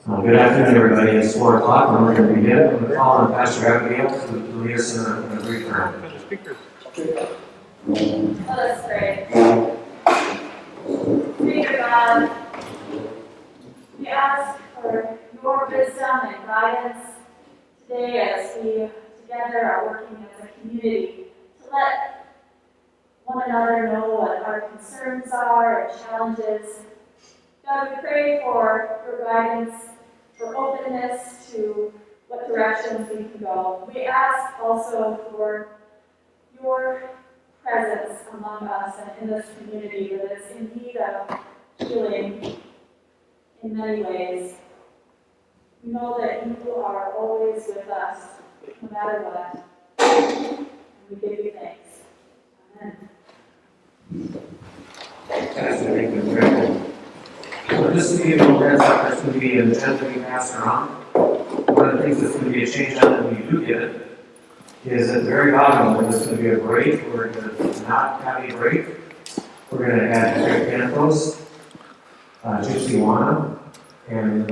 Good afternoon, everybody. It's 4 o'clock, and we're going to begin. I'm going to call on Pastor Abigail to lead us in a brief prayer. Let us pray. Dear God, we ask for your wisdom and guidance today as we together are working as a community to let one another know what our concerns are and challenges. God, we pray for your guidance, for openness to what directions we can go. We ask also for your presence among us and in this community that is in need of healing in many ways. We know that you are always with us, no matter what. And we give you thanks. Amen. So this is the event that's going to be an agenda that we pass around. One of the things that's going to be a change on when you do get it is at the very bottom where there's going to be a break. We're going to not have a break. We're going to add Eric Panthos, Gypsy Wana, and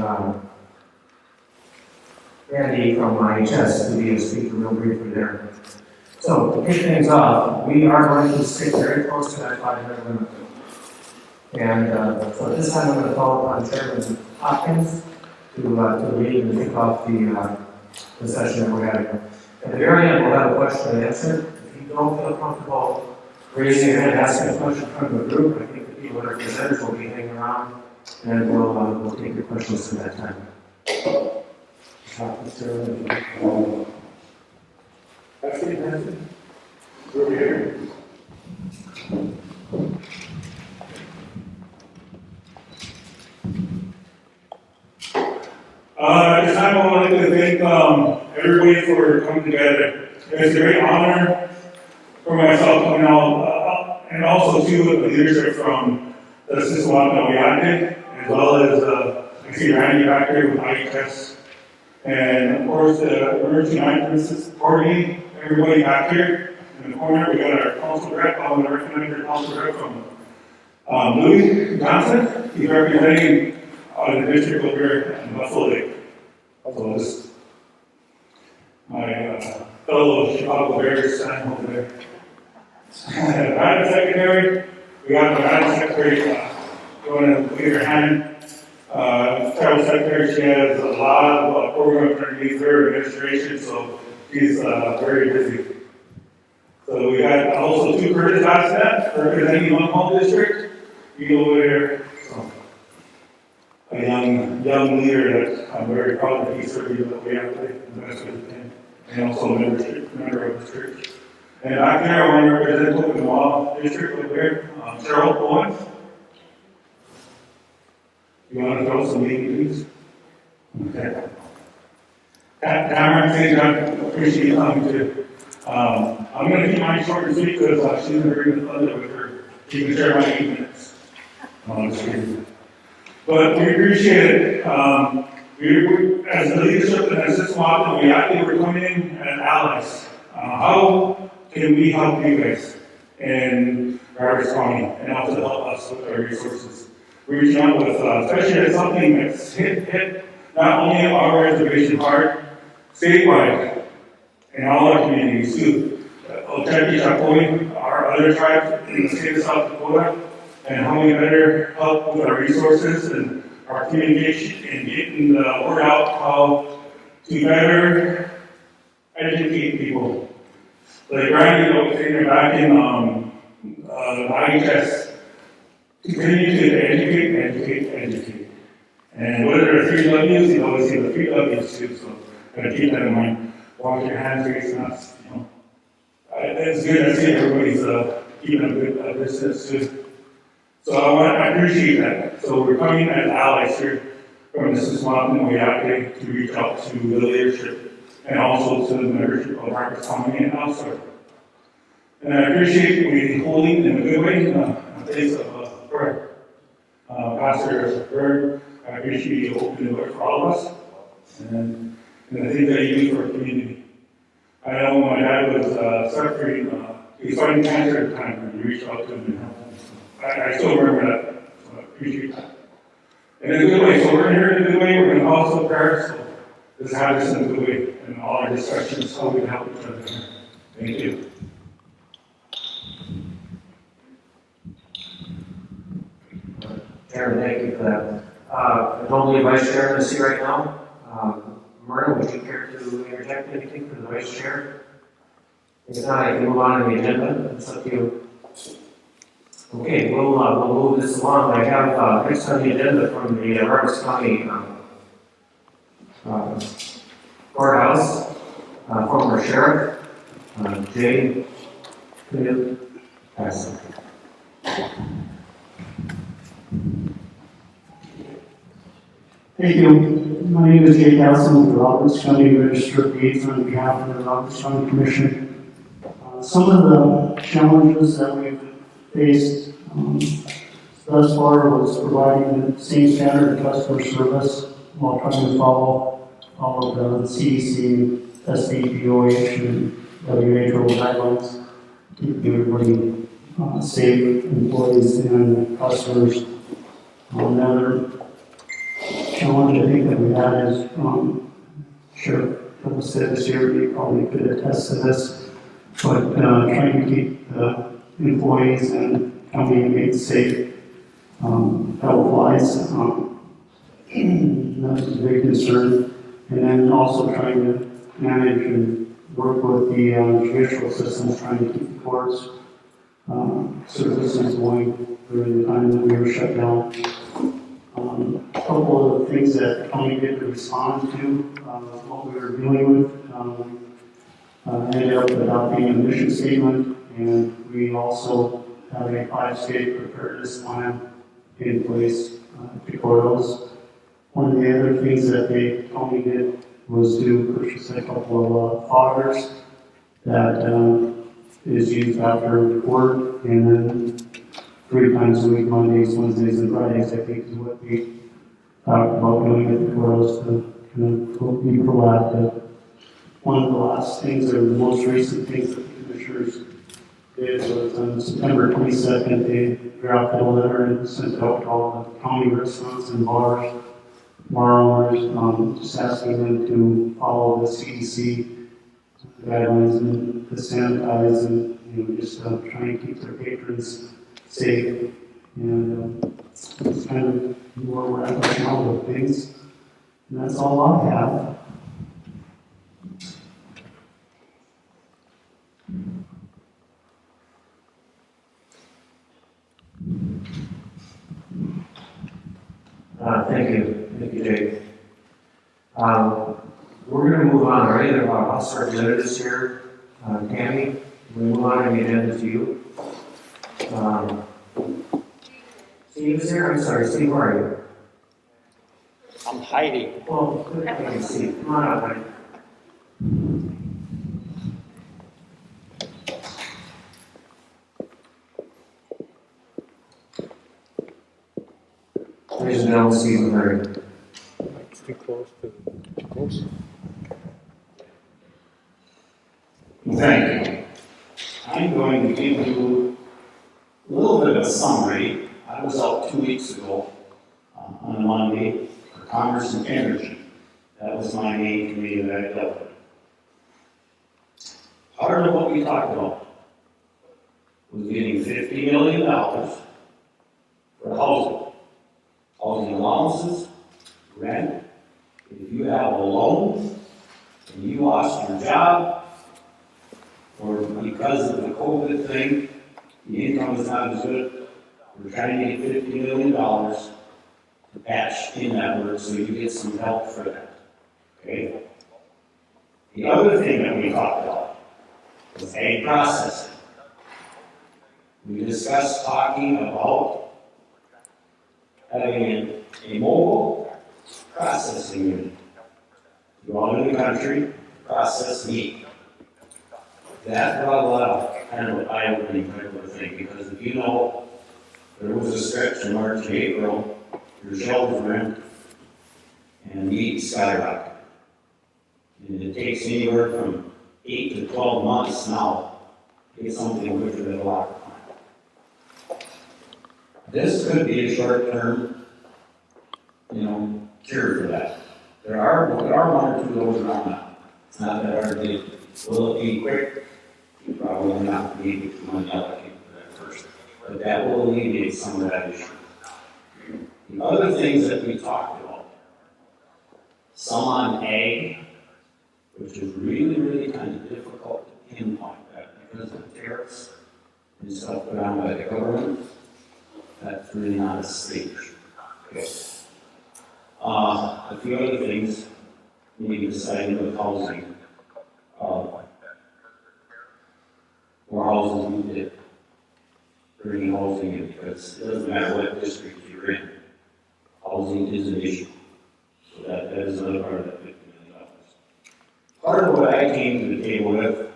Randy from IHS to be a speaker real briefly there. So to kick things off, we are going to stick very close to that 5-minute limit. And so at this time, I'm going to call upon Chairman Hopkins to lead and kick off the session that we're having. At the very end, we'll have a question and answer. If you don't feel comfortable raising your hand and asking a question from the group, I think the people that are presenters will be hanging around, and we'll take your questions at that time. Hopkins, sir. Over here. At this time, I would like to thank everybody for coming together. It's a great honor for myself coming out, and also to the leadership from the Sisquatna Oyate, as well as I see Randy back here with IHS, and of course the emergency management party. Everybody back here in the corner. We got our council rep. I want to recognize our council rep from Louis Johnson. He's representing the district over here in Buffalo Lake. So this my fellow Chicago Bears son over there. Madam Secretary, we got the Madam Secretary going to leave her hand. Federal Secretary, she has a lot of programs underneath her administration, so she's very busy. So we got also two Curtis Bassett representing Long Hall District. You over there. A young leader that I'm very proud that he served you that we have to invest with him, and also a member of the church. And back there, I want to represent Oklahoma District over there, Cheryl Owens. You want to throw some meeting, please? Okay. Tamara, I appreciate you coming too. I'm going to keep mine short and sweet because she's going to bring the thunder with her. She can share my 8 minutes. Just kidding. But we appreciate it. We, as the leadership and as this model, we actually were coming in as allies. How can we help you guys in Traverse County and also help us with our resources? We're reaching out with, especially as something that's hit not only our reservation hard, statewide, in all our communities too. Otepi, Chapoi, our other tribes in the state of South Dakota, and how we better help with our resources and our communication and getting the word out how to better educate people. Like Randy was saying back in IHS, continue to educate. And what are the 3 W's? You always say the 3 W's too, so gotta keep that in mind. Wash your hands, face masks, you know. It's good to see everybody's keeping a good distance too. So I appreciate that. So we're coming as allies here from the Sisquatna Oyate to reach out to the leadership and also to the membership of Traverse County and elsewhere. And I appreciate we holding in a good way in the face of prayer. Pastor Bird, I appreciate you opening the door for all of us and the things that you do for our community. I know my dad was suffering, he was fighting cancer at the time, and you reached out to him and helped him. So I still remember that, so I appreciate that. in a good way. So we're here in a good way, we're gonna also prepare, so let's have this in a good way, and all our discussions, how we can help each other. Thank you. Chairman, thank you for that. I don't believe Vice Chairman is here right now. Myrna, would you care to interject anything for the Vice Chair? If not, I can move on to the agenda. It's up to you. Okay, we'll move this along. I have next on the agenda from the Roberts County Courthouse, former Sheriff Jay Knut Passon. Thank you. My name is Jay Casson with the Roberts County Register of Deeds on behalf of the Roberts County Commission. Some of the challenges that we've faced thus far was providing the same standard of customer service while trying to follow all of the CDC, SDPOH, and WHO guidelines, keeping everybody safe, employees and customers. Another challenge I think that we had is, Sheriff Phillips said this year, he probably could attest to this, but trying to keep the employees and county inmates safe, health-wise, that was a big concern. And then also trying to manage and work with the judicial systems, trying to keep the courts services going during the time that we were shut down. A couple of things that the county did to respond to what we were dealing with. Ended up adopting a mission statement, and we also have a 5-state preparedness plan in place to courthouse. One of the other things that the county did was to purchase a couple of foggers that is used after work, and then 3 times a week, Mondays, Wednesdays, and Fridays, I think is what we talked about doing at the courthouse to kind of be proactive. One of the last things, or the most recent things that the commissioners did was on September 22nd, they drafted a letter and sent it out to all the county restaurants and bar owners, just asking them to follow the CDC guidelines and to sanitize and just try and keep their patrons safe. And it's kind of where we're at right now with things. And that's all I have. Thank you, Jay. We're going to move on, right? I'll start this here. Tammy, we move on to the agenda to you. Steve is here? I'm sorry, Steve, where are you? I'm hiding. Well, good, I can see. Come on up, buddy. Ladies and gentlemen, Steve Murray. Too close too close. Thank you. I'm going to give you a little bit of a summary. I was out 2 weeks ago on a Monday for Commerce and Energy. That was my main committee that I dealt with. Part of what we talked about was getting $50 million for housing allowances, rent. If you have a loan and you lost your job, or because of the COVID thing, the income is not as good, we're trying to get $50 million to patch in that work so you get some help for that. Okay? The other thing that we talked about was egg processing. We discussed talking about having a mobile processing unit. Go out in the country, process meat. That brought a lot of kind of eye-opening type of a thing, because if you know, there was a stretch in March and April, your shelves were empty, and meat skyrocketed. And it takes anywhere from 8 to 12 months now to get something quicker than a locker plant. This could be a short-term cure for that. There are one or two of those around now. It's not that hard to do. Will it be quick? You probably will not need the money allocated for that first. But that will alleviate some of that issue. The other things that we talked about, some on ag, which is really, really kind of difficult to pinpoint that because of tariffs and stuff put on by the government. That's really not a state issue. Okay. A few other things, maybe deciding with housing. More houses we did. Bringing housing in because it doesn't matter what district you're in. Housing is an issue. So that is another part of that $50 million. Part of what I came to the table with,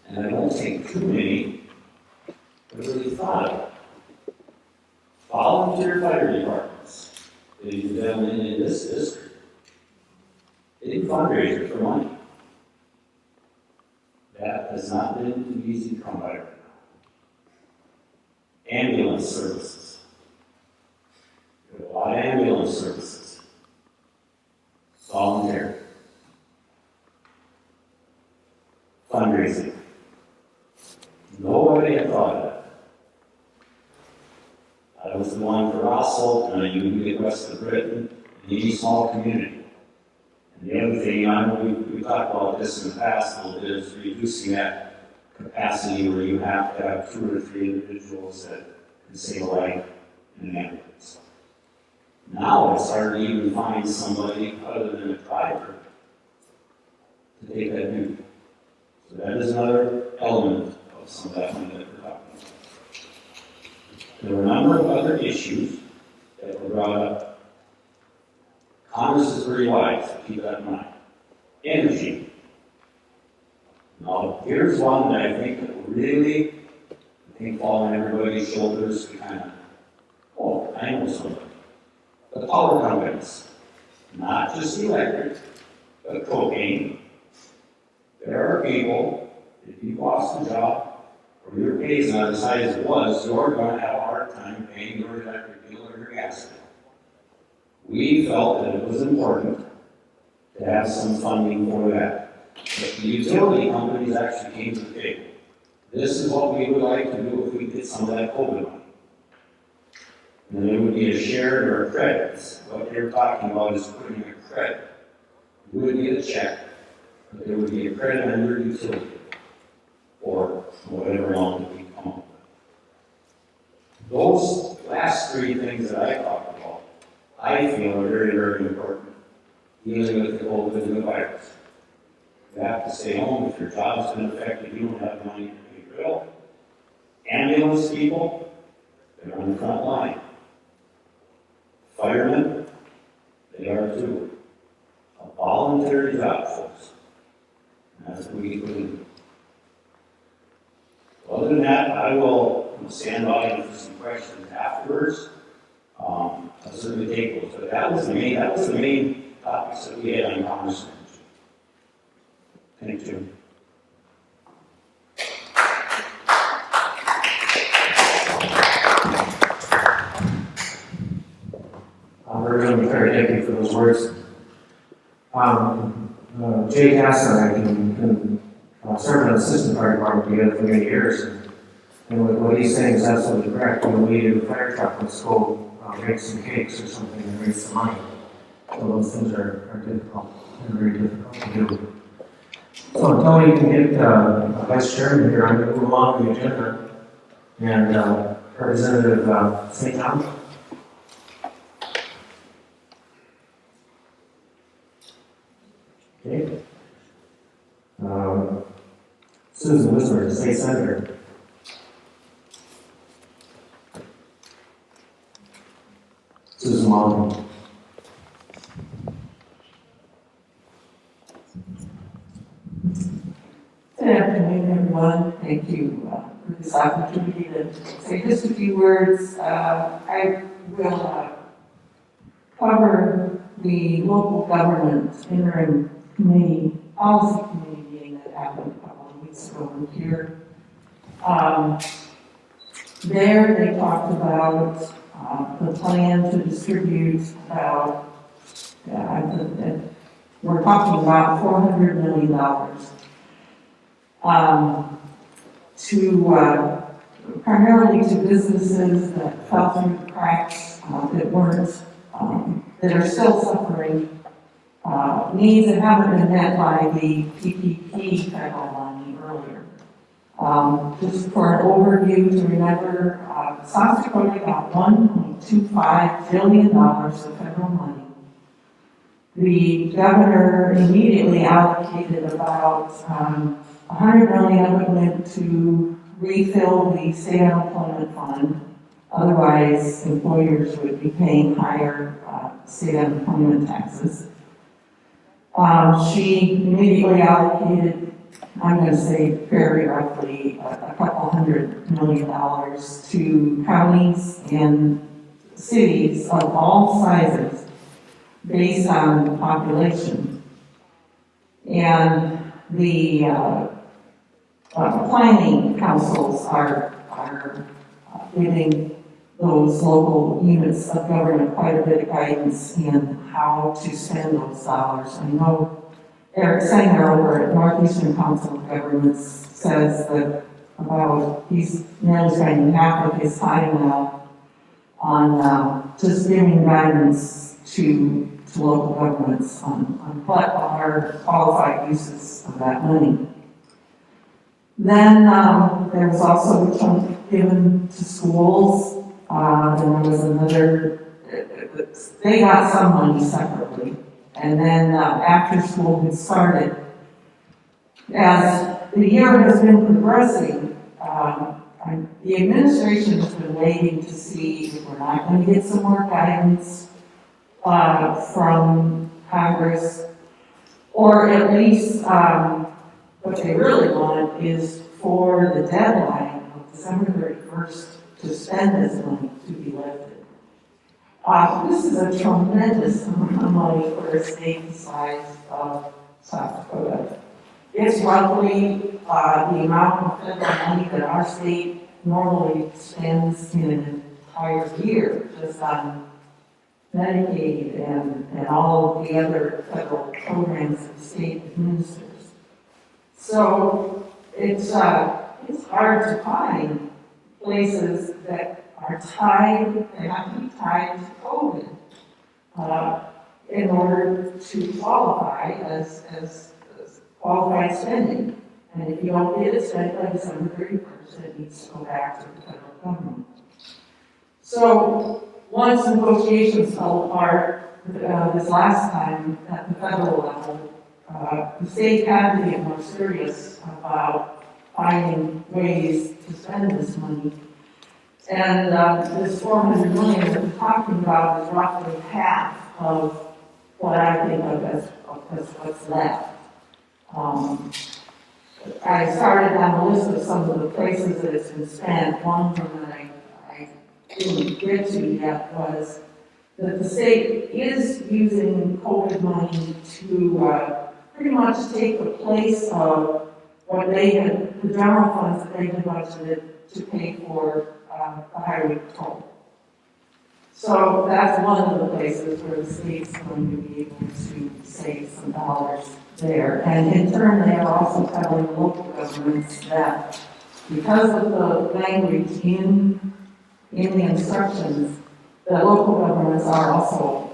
and I don't think too many, but really thought of it. Volunteer fire departments. They do them in this district. They do fundraisers for money. That has not been too easy to come by right now. Ambulance services. We have a lot of ambulance services. Volunteer. Fundraising. Nobody had thought of that. I was the one for Russell, and you get west of Britain, and any small community. And the other thing, I know we talked about this in the past a little bit, is reducing that capacity where you have to have 2 or 3 individuals that can save a life in an ambulance. Now it's hard to even find somebody other than a driver to take that duty. So that is another element of some of that money that we're talking about. There were a number of other issues that were brought up. Congress is very wise, so keep that in mind. Energy. Now, here's one that I think that will really, fall on everybody's shoulders to kind of, oh, I know somebody. The power companies, not just electric, but propane. There are people, if you lost a job, or your pay is not as high as it was, you're going to have a hard time paying your electric bill or your gas bill. We felt that it was important to have some funding for that. But the utility companies actually came to the table. This is what we would like to do if we get some of that COVID money. And there would be a shared or a credit. What they're talking about is putting a credit. You would get a check, but there would be a credit on your utility or whatever amount that we come up with. Those last 3 things that I talked about, I feel are very, very important. Dealing with the COVID and the virus. You have to stay home if your job's been affected, you don't have money to pay your bill. Ambulance people, they're on the front line. Firemen, they are too. A voluntary job, folks. And that's what we put in. Other than that, I will stand by for some questions afterwards. I'll certainly take those. But that was the main topics that we had on Congress. Thank you. We're going to be very thank you for those words. Jay Cass and I can serve on the assistant fire department together for many years. And what he's saying is absolutely correct. When we do fire truck, let's go make some cakes or something and raise some money. So those things are difficult and very difficult to do. So until we can get Vice Chairman here, I'm going to move along the agenda. And Representative St. John. Okay. Susan Wismer, State Senator. Susan Long. Good afternoon, everyone. Thank you for this opportunity to say just a few words. I will cover the local government interim committee, policy committee meeting that happened a couple of weeks ago here. There they talked about the plan to distribute about, we're talking about $400 million to primarily to businesses that fell through the cracks, that weren't, that are still suffering needs that haven't been met by the PPP federal money earlier. Just for an overview to remember, South Dakota got $1.25 billion of federal money. The governor immediately allocated about $100 million of it went to refill the state unemployment fund. Otherwise, employers would be paying higher state unemployment taxes. She immediately allocated, I'm going to say very roughly, a couple $100 million to counties and cities of all sizes based on population. And the planning councils are giving those local units of government quite a bit of guidance in how to spend those dollars. I know Eric Sanger over at Northeastern Council of Governments says that he's nearly spending half of his time now on just giving guidance to local governments on what are qualified uses of that money. Then there was also a chunk given to schools. Then there was another, they got some money separately. And then after school had started, as the year has been progressing, the administration has been waiting to see if we're not going to get some more guidance from Congress, or at least what they really want is for the deadline of December 31st to spend this money to be lifted. This is a tremendous amount of money for a state the size of South Dakota. It's roughly the amount of federal money that our state normally spends in an entire year just on Medicaid and all of the other federal programs that the state administers. So it's hard to find places that are tied, they have to be tied to COVID in order to qualify as qualified spending. And if you don't get it spent by December 31st, it needs to go back to the federal government. So once negotiations fell apart this last time at the federal level, the state had to get more serious about finding ways to spend this money. And this $400 million that we're talking about is roughly half of what I think of as what's left. I started down a list of some of the places that it's been spent. One of them that I didn't get to yet was that the state is using COVID money to pretty much take the place of what they had, the general funds that they had budgeted to pay for the highway patrol. So that's one of the places where the state's going to be able to save some dollars there. And in turn, they are also telling local governments that because of the language in the instructions, that local governments are also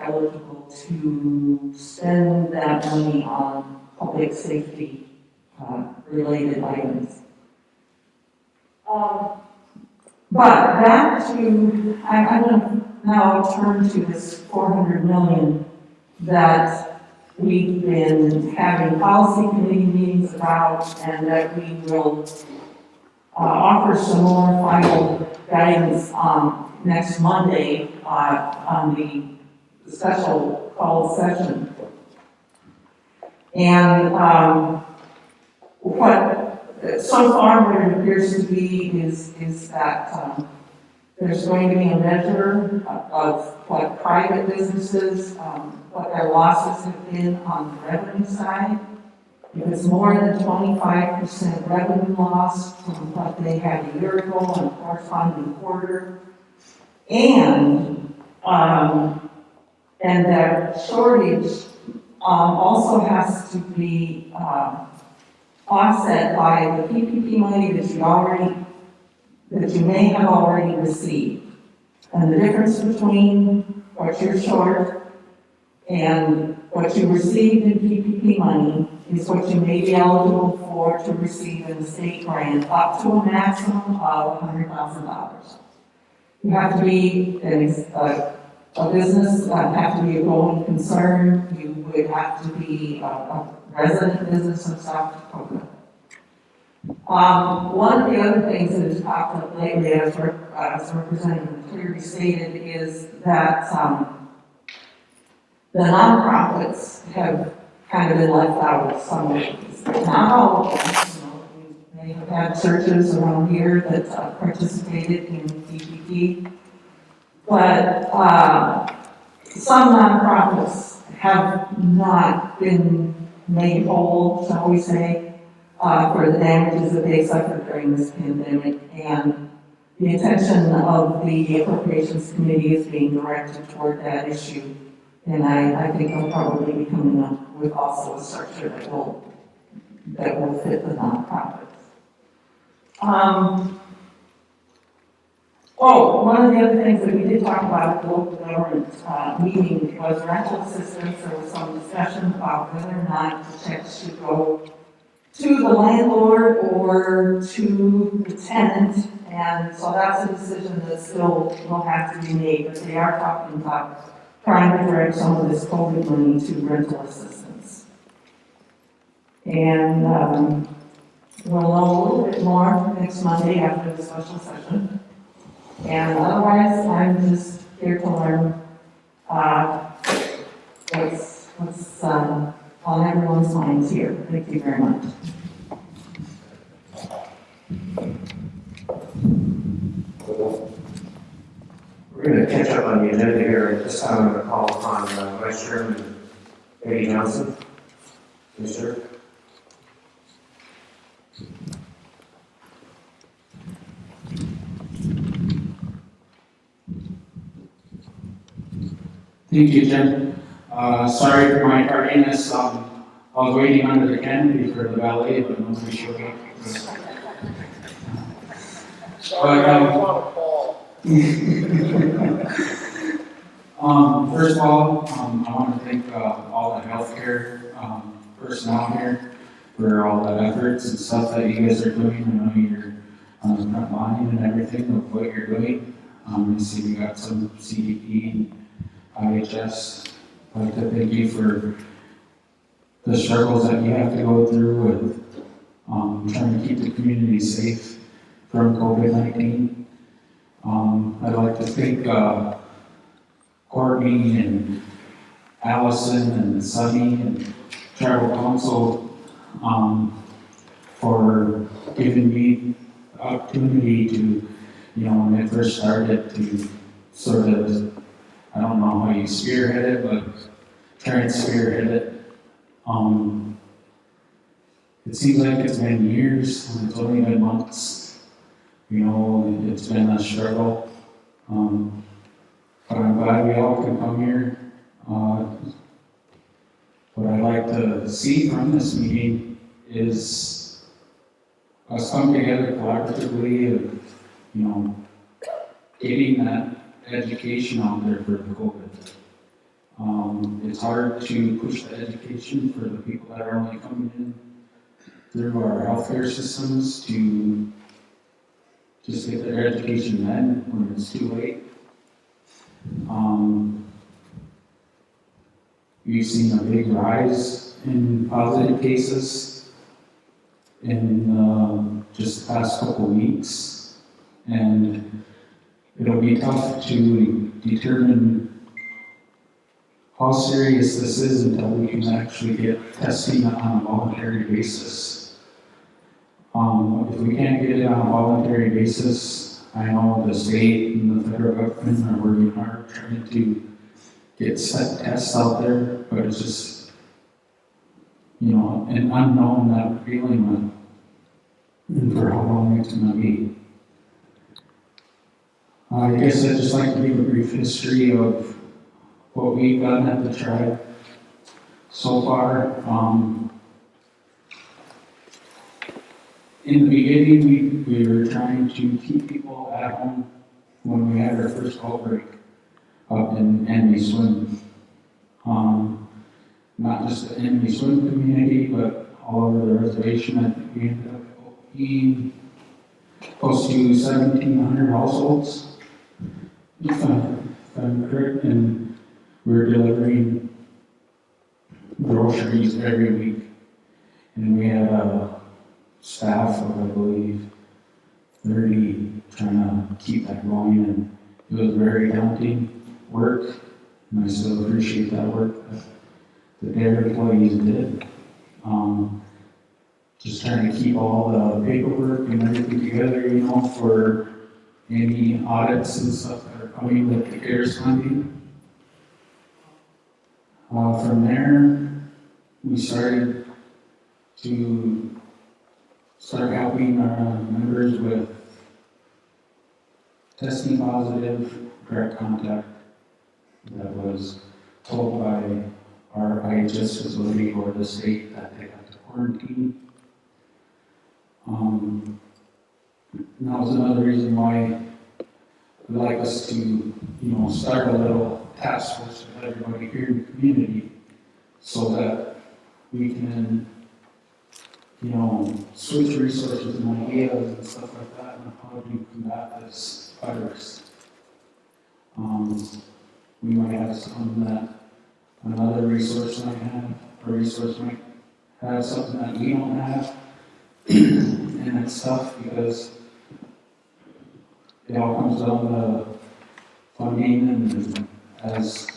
eligible to spend that money on public safety related items. But back to, I'm going to now turn to this $400 million that we've been having policy committee meetings about, and that we will offer some more final guidance on next Monday on the special call session. And what so far what it appears to be is that there's going to be a measure of what private businesses, what their losses have been on the revenue side. If it's more than 25% revenue loss from what they had a year ago in a corresponding quarter, And, and that shortage, also has to be, offset by the PPP money that you may have already received. And the difference between what you're short and what you received in PPP money is what you may be eligible for to receive in the state grant, up to a maximum of $100,000. You have to be a business, have to be a going concern, you would have to be a resident business of South Dakota. One of the other things that has popped up lately, as Representative clearly stated, is that the nonprofits have kind of been left out of some of these. Not all of them, we may have had churches around here that participated in PPP, but some nonprofits have not been made whole, shall we say, for the damages that they suffered during this pandemic, and the attention of the Appropriations Committee is being directed toward that issue. And I think I'll probably be coming up with also a structure that will fit the nonprofits. One of the other things that we did talk about at the local government meeting was rental assistance. There was some discussion about whether or not the checks should go to the landlord or to the tenant, and so that's a decision that still will have to be made, but they are talking about trying to direct some of this COVID money to rental assistance. And we'll know a little bit more next Monday after the special session. And otherwise, I'm just here to learn what's on everyone's minds here. Thank you very much. We're going to catch up on the agenda here. At this time, I'm going to call upon Vice Chairman Eddie Johnson. Yes, sir. Thank you, Jim. Sorry for my tardiness. I was waiting under the canopy for the valet, but nobody showed up. First of all, I want to thank all the healthcare personnel here for all the efforts and stuff that you guys are doing. I know you're on the front line and everything of what you're doing. I see we got some CDP and IHS. I'd like to thank you for the struggles that you have to go through with trying to keep the community safe from COVID-19. I'd like to thank Courtney and Allison and Sunny and Tribal Council for giving me the opportunity to, when I first started, to sort of, I don't know how you spearhead it, but try and spearhead it. It seems like it's been years, and it's only been months. It's been a struggle. But I'm glad we all can come here. What I'd like to see from this meeting is us come together collaboratively of, getting that education out there for the COVID. It's hard to push the education for the people that are only coming in through our healthcare systems to just get their education then when it's too late. We've seen a big rise in positive cases in just the past couple weeks, and it'll be tough to determine how serious this is until we can actually get testing on a voluntary basis. If we can't get it on a voluntary basis, I know the state and the federal government are working hard trying to get set tests out there, but it's just, an unknown that we're dealing with and for how long it's going to be. I guess I'd just like to give a brief history of what we've done at the tribe so far. In the beginning, we were trying to keep people at home when we had our first outbreak up in Enemy Swim. Not just the Enemy Swim community, but all over the reservation. I think we ended up being close to 1,700 households, if I'm correct, and we're delivering groceries every week. And we had a staff of, I believe, 30 trying to keep that going, and it was very daunting work, and I still appreciate that work that their employees did. Just trying to keep all the paperwork and everything together, you know, for any audits and stuff that are coming with the CARES funding. From there, we started to helping our members with testing positive, direct contact that was told by our IHS facility or the state that they have to quarantine. And that was another reason why we'd like us to, start a little task force with everybody here in the community so that we can, switch resources and ideas and stuff like that and how do we combat this virus. We might have something that another resource might have, a resource might have something that we don't have. And it's tough because it all comes down to funding, and as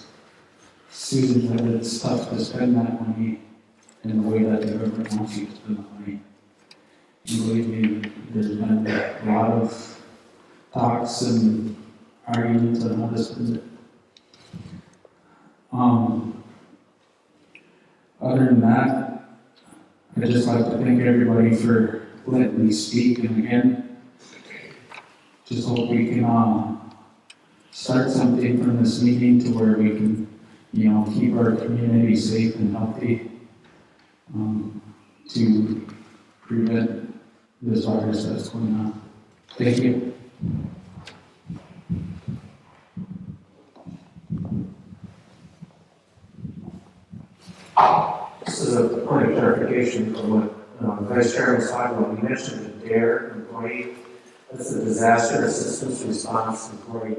Susan said, it's tough to spend that money in the way that the government wants you to spend the money. And believe me, there's been a lot of talks and arguments on how to spend it. Other than that, I'd just like to thank everybody for letting me speak, and again, just hope we can start something from this meeting to where we can, keep our community safe and healthy to prevent this virus that's going on. Thank you. This is a point of clarification from what Vice Chair was talking about. We mentioned the DARE employee. That's the Disaster Assistance Response employee.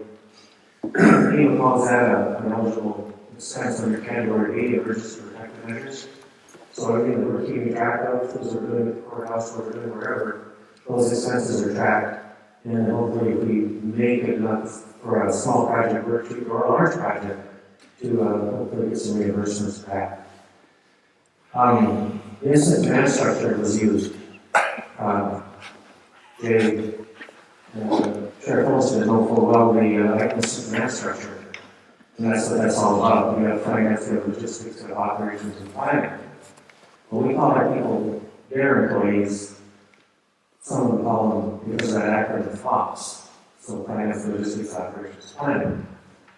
He calls that an eligible expense under Category 8 emergency protective measures. So everything that we're keeping track of, things we're doing at the courthouse, what we're doing wherever, those expenses are tracked. And hopefully if we make it enough for a small project worksheet or a large project to hopefully get some reimbursements back. The incident command structure was used. Sheriff Olson know full well the incident command structure. And that's what that's all about. We have finance, we have logistics, we have operations and planning. But we call our people their employees. Some of them call them, because of that acronym, FOPS. So finance, logistics, operations, planning.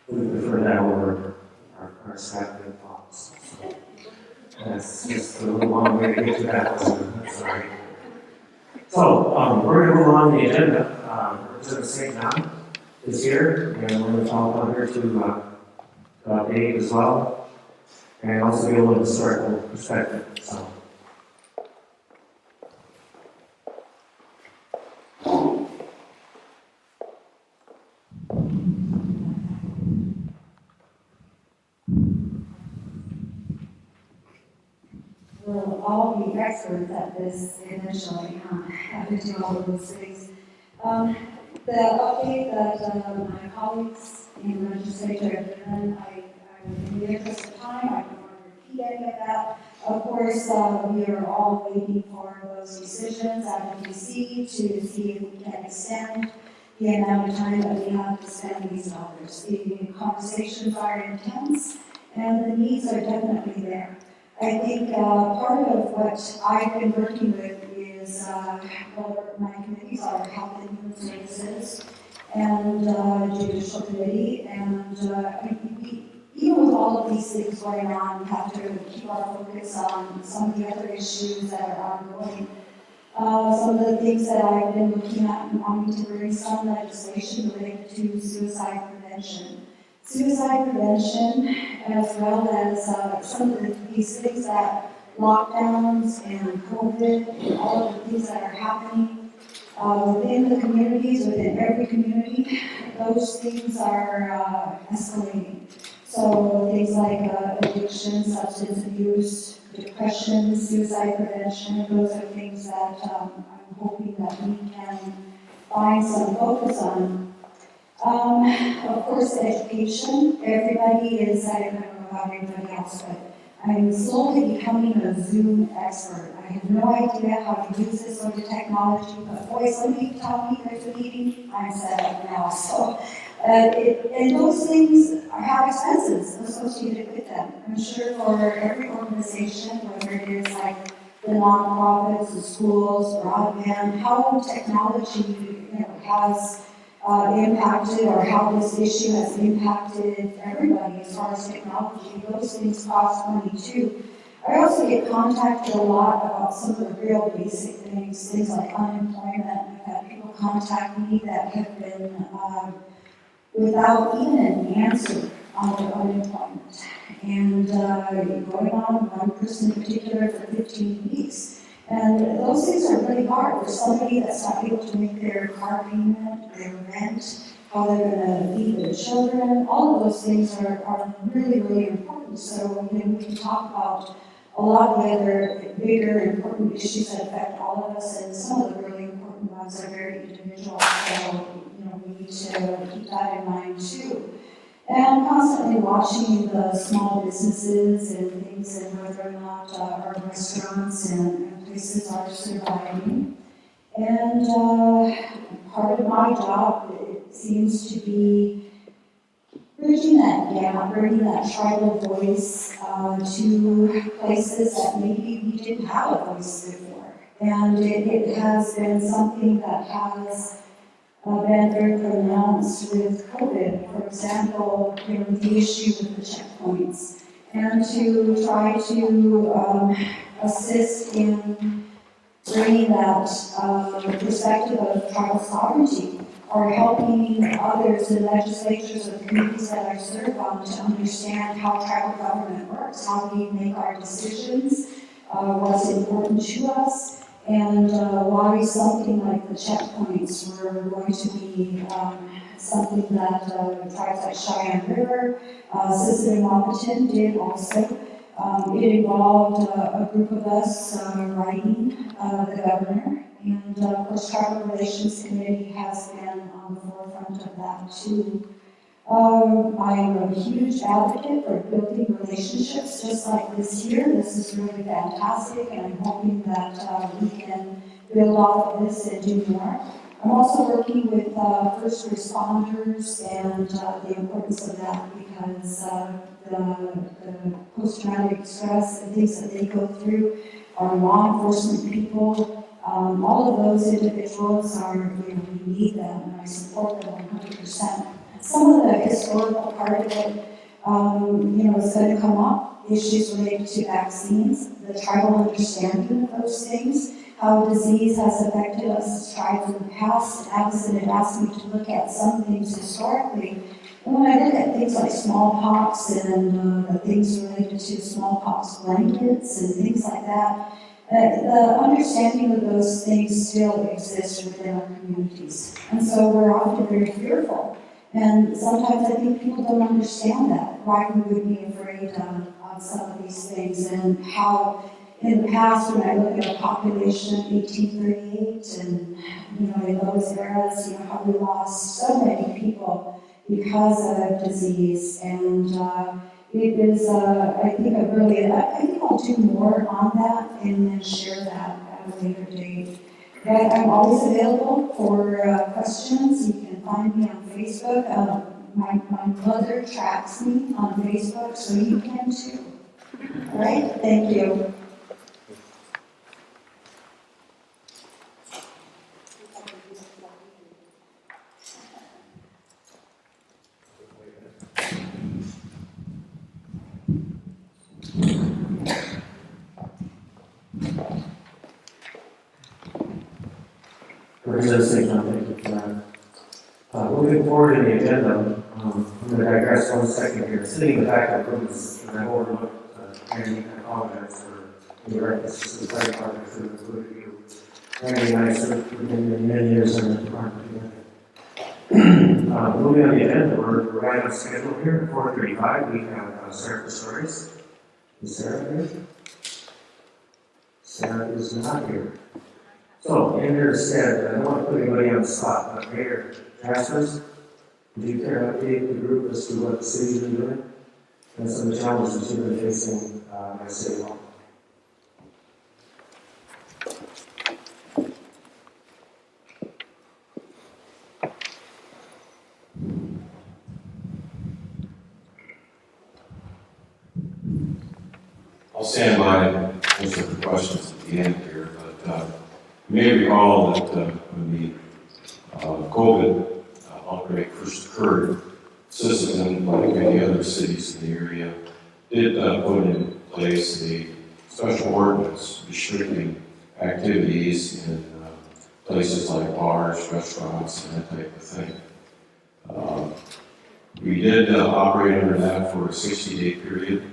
We prefer that over our staff being FOPS. That's just a little long way to get to that. Sorry. So, we're going to move on the agenda. Representative St. John is here, and we're going to talk on her to Dave as well, and also give a little historical perspective. So. We'll all be experts at this eventually, having to do all of those things. The update that my colleagues in the legislature have given, in the interest of time, I don't want to repeat any of that. Of course, we are all waiting for those decisions at the DC to see if we can extend the amount of time that we have to spend these dollars. The conversations are intense, and the needs are definitely there. I think part of what I've been working with is, my committees are health and human services and judicial committee, and even with all of these things going on, we have to keep our focus on some of the other issues that are ongoing. Some of the things that I've been looking at and wanting to bring some legislation related to suicide prevention. Suicide prevention, as well as some of these things that lockdowns and COVID and all of the things that are happening within the communities, within every community, those things are escalating. So things like addiction, substance abuse, depression, suicide prevention, those are things that I'm hoping that we can find some focus on. Of course, education. Everybody is, I don't know about everybody else, but I'm slowly becoming a Zoom expert. I have no idea how to use this sort of technology, but boy, somebody tell me there's a meeting, I'm set up now. So, and those things have expenses associated with them. I'm sure for every organization, whether it is like the nonprofits, the schools, broadband, how technology has impacted, or how this issue has impacted everybody as far as technology. Those things cost money too. I also get contacted a lot about some of the real basic things like unemployment. I've had people contact me that have been without even an answer on their unemployment. And going on, one person in particular for 15 weeks. And those things are really hard for somebody that's not able to make their car payment, their rent, how they're going to feed their children. All of those things are really, really important. So we can talk about a lot of the other bigger important issues that affect all of us, and some of the really important ones are very individual. So we need to keep that in mind too. And constantly watching the small businesses and things, and whether or not our restaurants and places are surviving. And part of my job, it seems to be bridging that gap, bringing that tribal voice to places that maybe we didn't have a voice before. And it has been something that has been very pronounced with COVID. For example, the issue with the checkpoints, and to try to assist in bringing that perspective of tribal sovereignty, or helping others in legislatures or communities that I serve on to understand how tribal government works, how we make our decisions, what's important to us, and why something like the checkpoints were going to be something that tribes like Cheyenne River, Sisseton Wahpeton did also. It involved a group of us writing the governor, and of course Tribal Relations Committee has been on the forefront of that too. I am a huge advocate for building relationships just like this here. This is really fantastic, and I'm hoping that we can build off of this and do more. I'm also working with first responders and the importance of that, because the post-traumatic stress and things that they go through, our law enforcement people, all of those individuals are, we need them, and I support them 100%. Some of the historical part of it, is going to come up, issues related to vaccines, the tribal understanding of those things, how disease has affected us as tribes in the past. Allison had asked me to look at some things historically. And when I look at things like smallpox and the things related to smallpox blankets and things like that, the understanding of those things still exists within our communities. And so we're often very fearful. And sometimes I think people don't understand that, why we would be afraid of some of these things, and how in the past, when I look at a population of 1838 and, in those eras, how we lost so many people because of disease. And it is, I think I'll do more on that and then share that at a later date. But I'm always available for questions. You can find me on Facebook. My mother tracks me on Facebook, so you can too. All right, thank you. Representative St. John, thank you for that. Moving forward in the agenda, I'm going to digress 1 second here. Sitting in the back of the room is, and I've overlooked, Randy, I apologize for indirect, this is the fire department, who included you. Randy and I served for many years in the department together. Moving on the agenda, we're right on schedule here. At 4:35, we have Sarah Pistorius. Is Sarah here? Sarah is not here. So, in her stead, I don't want to put anybody on the spot, but Mayor Jaspers, would you care to update the group as to what the city's been doing? And some of the challenges that you've been facing at City Hall? I'll stand by and answer the questions at the end here, but you may recall that when the COVID outbreak first occurred, Sisseton, like many other cities in the area, did put in place a special ordinance restricting activities in places like bars, restaurants, and that type of thing. We did operate under that for a 60-day period,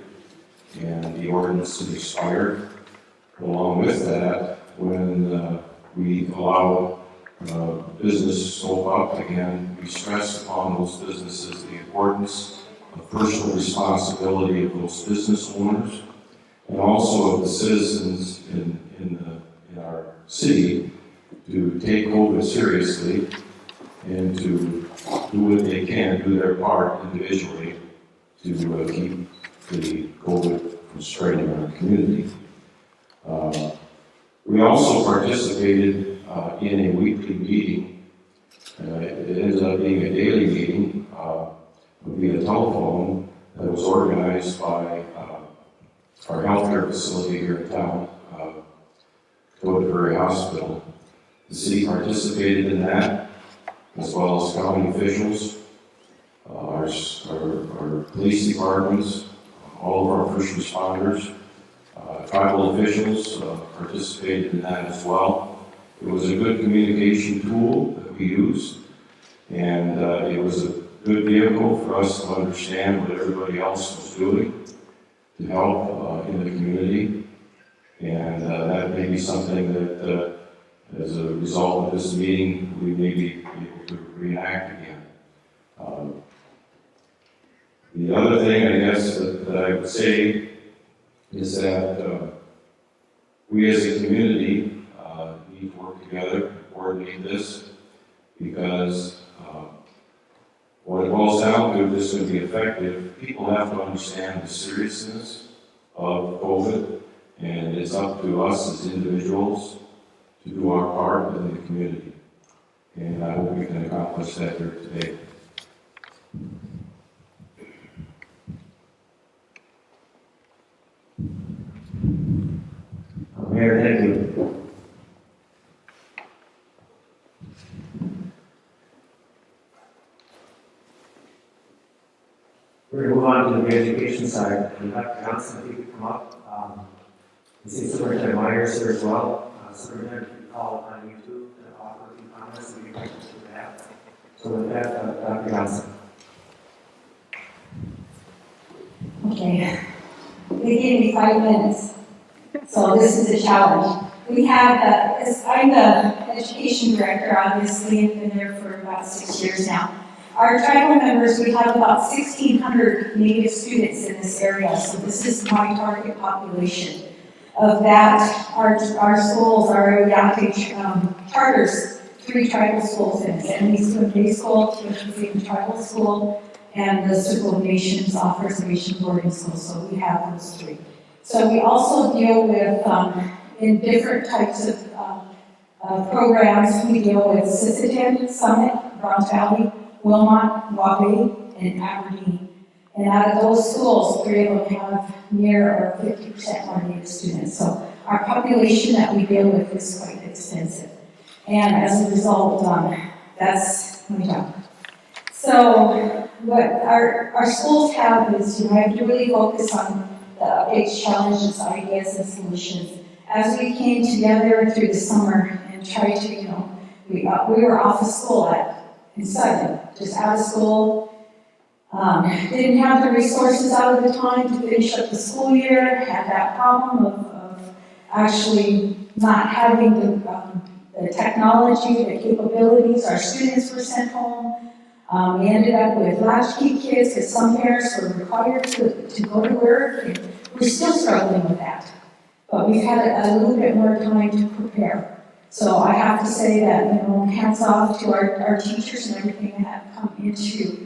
and the ordinance has expired. Along with that, when we allow business to open up again, we stress upon those businesses the importance of personal responsibility of those business owners and also of the citizens in our city to take COVID seriously and to do what they can, do their part individually to keep the COVID from spreading in our community. We also participated in a weekly meeting. It ended up being a daily meeting via telephone that was organized by our healthcare facility here in town, Toteberry Hospital. The city participated in that, as well as county officials, our police departments, all of our first responders, tribal officials participated in that as well. It was a good communication tool that we used, and it was a good vehicle for us to understand what everybody else was doing to help in the community. And that may be something that, as a result of this meeting, we may be able to reenact again. The other thing, I guess, that I would say is that we as a community need to work together to coordinate this, because what it boils down to, if this is going to be effective, people have to understand the seriousness of COVID, and it's up to us as individuals to do our part in the community. And I hope we can accomplish that here today. Mayor, thank you. We're going to move on to the education side. And Dr. Johnson, if you could come up. I see Superintendent Myers here as well. Superintendent, if you call on YouTube to offer a few comments, we can do that. So with that, Dr. Johnson. Okay, they gave me 5 minutes, so this is a challenge. We have, I'm the education director, obviously, I've been there for about 6 years now. Our tribal members, we have about 1,600 Native students in this area, so this is my target population. Of that, our schools, our Yaqui charters 3 tribal schools in it, and Eastwood Day School, Chief Tribal School, and the Circle of Nations offers Nation Boarding School, so we have those 3. So we also deal with, in different types of programs, we deal with Sisseton, Summit, Bronx Valley, Wilmot, Waukee, and Aberdeen. And out of those schools, 3 of them have near or 50% more Native students. So our population that we deal with is quite extensive. And as a result, that's my job. So what our schools have is, you have to really focus on the updates, challenges, ideas, and solutions. As we came together through the summer and tried to, We were off of school in Sutton, just out of school. Didn't have the resources out of the time to finish up the school year, had that problem of actually not having the technology, the capabilities. Our students were sent home. We ended up with latchkey kids because some parents were required to go to work, and we're still struggling with that. But we've had a little bit more time to prepare. So I have to say that, hats off to our teachers and everything that have come into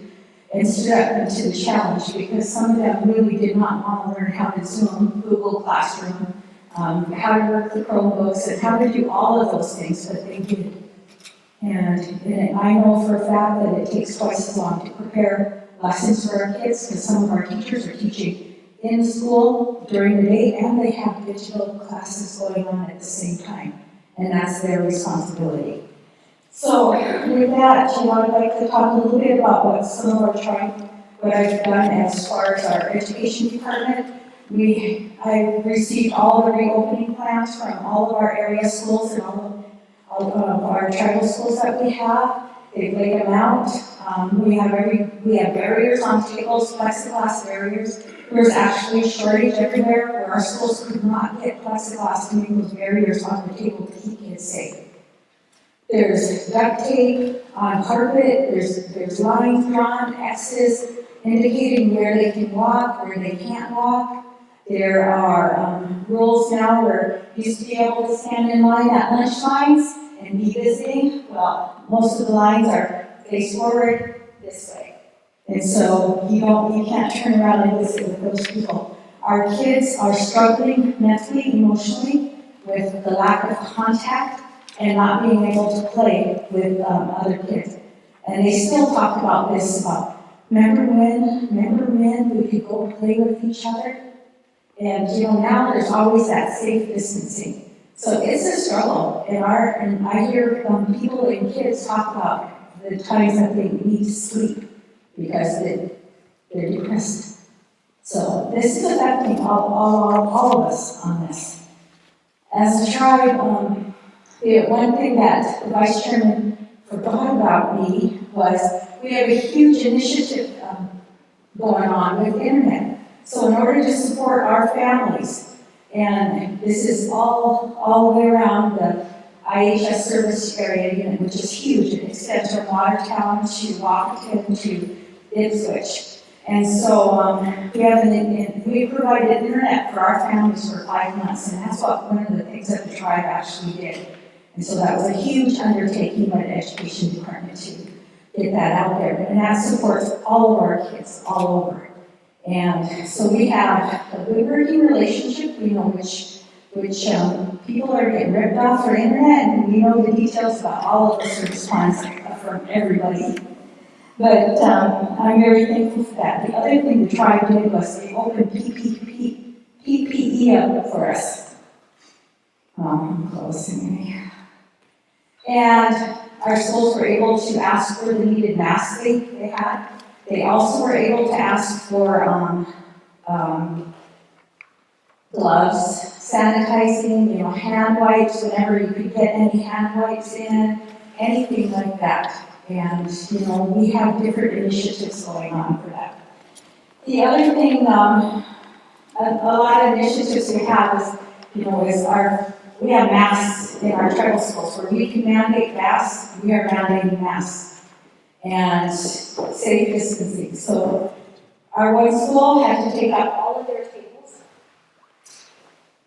and stood up into the challenge, because some of them really did not want to learn how to Zoom, Google Classroom, how to work the Chromebooks, and how to do all of those things, but they did. And I know for a fact that it takes twice as long to prepare lessons for our kids, because some of our teachers are teaching in school during the day, and they have digital classes going on at the same time, and that's their responsibility. So with that, I'd like to talk a little bit about what I've done as far as our education department. I received all the reopening plans from all of our area schools and all of our tribal schools that we have. They've laid them out. We have barriers on tables, plexiglass barriers. There's actually a shortage everywhere where our schools could not get plexiglass to make those barriers on the table to keep kids safe. There's duct tape on carpet, there's lines drawn, X's indicating where they can walk, where they can't walk. There are rules now where you used to be able to stand in line at lunch lines and be visiting. Well, most of the lines are face forward this way. And so you can't turn around and visit with those people. Our kids are struggling mentally, emotionally with the lack of contact and not being able to play with other kids. And they still talk about this, remember when we could go play with each other? And now there's always that safe distancing. So it's a struggle. And I hear people and kids talk about the times that they need to sleep because they're depressed. So this is affecting all of us on this. As a tribe, one thing that the Vice Chairman forgot about me was we have a huge initiative going on with the internet. So in order to support our families, and this is all the way around the IHS service area unit, which is huge. It extends from Watertown to Wahpeton to Ipswich. And so we provided internet for our families for 5 months, and that's one of the things that the tribe actually did. And so that was a huge undertaking by the education department to get that out there. And that supports all of our kids all over. And so we have a good working relationship. We know which people are getting ripped off for internet, and we know the details about all of this response from everybody. But I'm very thankful for that. The other thing the tribe did was they opened PPE up for us. I'm closing. And our schools were able to ask for the needed masks they had. They also were able to ask for gloves, sanitizing, hand wipes, whenever you could get any hand wipes in, anything like that. And, we have different initiatives going on for that. The other thing, a lot of initiatives we have is, we have masks in our tribal schools where we can mandate masks, we are mandating masks and safe distancing. So our one school had to take up all of their tables.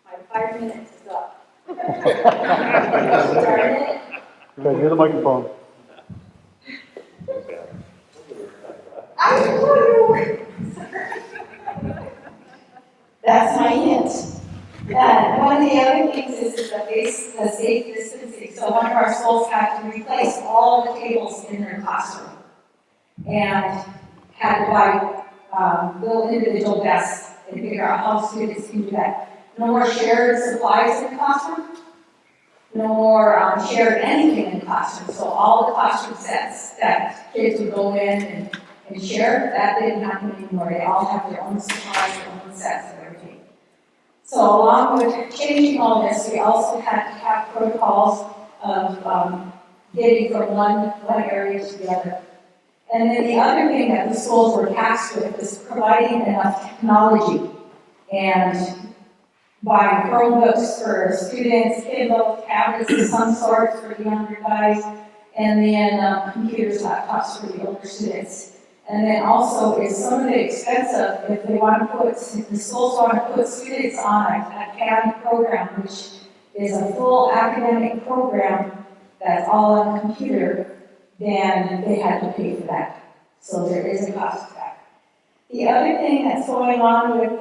My 5 minutes is up. Darn it. Okay, hear the microphone. That's my hint. And one of the other things is the safe distancing. So one of our schools had to replace all the tables in their classroom and had to buy little individual desks and figure out how students can do that. No more shared supplies in the classroom. No more shared anything in the classroom. So all the classroom sets that kids would go in and share, that didn't happen anymore. They all have their own supplies, their own sets of everything. So along with changing all this, we also had to have protocols of getting from one area to the other. And then the other thing that the schools were tasked with is providing enough technology and buying Chromebooks for students, Kindle, tablets of some sort for the younger guys, and then computers, laptops for the older students. And then also is some of the expensive, if they want to put, if the schools want to put students on a CAD program, which is a full academic program that's all on a computer, then they had to pay for that. So there is a cost to that. The other thing that's going on with,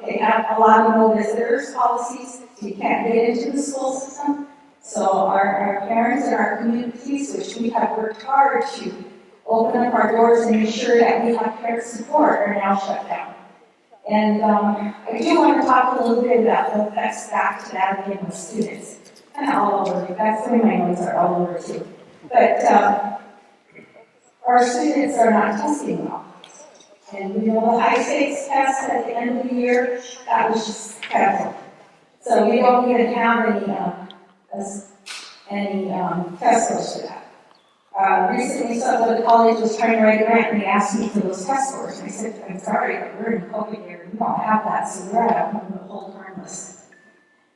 they have a lot of no visitors policies, so you can't get into the school system. So our parents and our communities, which we have worked hard to open up our doors and ensure that we have parent support, are now shut down. And I do want to talk a little bit about the effects back to that again with students. Kind of all over, that's why my notes are all over too. But our students are not testing well. And we know the high stakes test at the end of the year, that was just canceled. So we don't even have any test scores for that. Recently, some of the college was trying to write a grant and they asked me for those test scores. And I said, I'm sorry, but we're in COVID year, we don't have that, so we're at a hold harmless.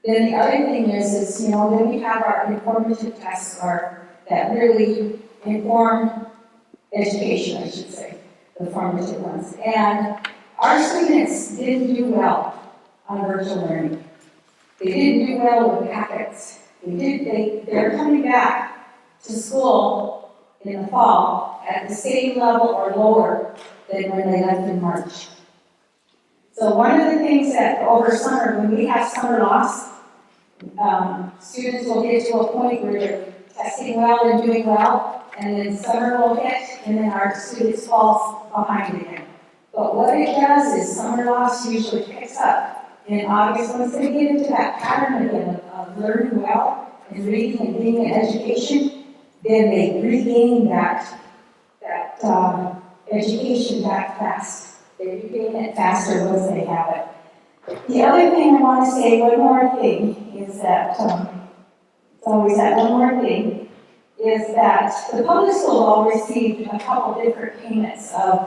Then the other thing is, you know, then we have our informative tests that really inform education, I should say, the formative ones. And our students didn't do well on virtual learning. They didn't do well with packets. They're coming back to school in the fall at the same level or lower than when they left in March. So one of the things that over summer, when we have summer loss, students will get to a point where they're testing well and doing well, and then summer will hit, and then our students fall behind again. But what it does is summer loss usually picks up in August. Once they get into that pattern again of learning well and reading and being in education, then they regain that education back fast. They regain it faster once they have it. The other thing I want to say, one more thing, is that, it's always that one more thing, is that the public school all received a couple different payments of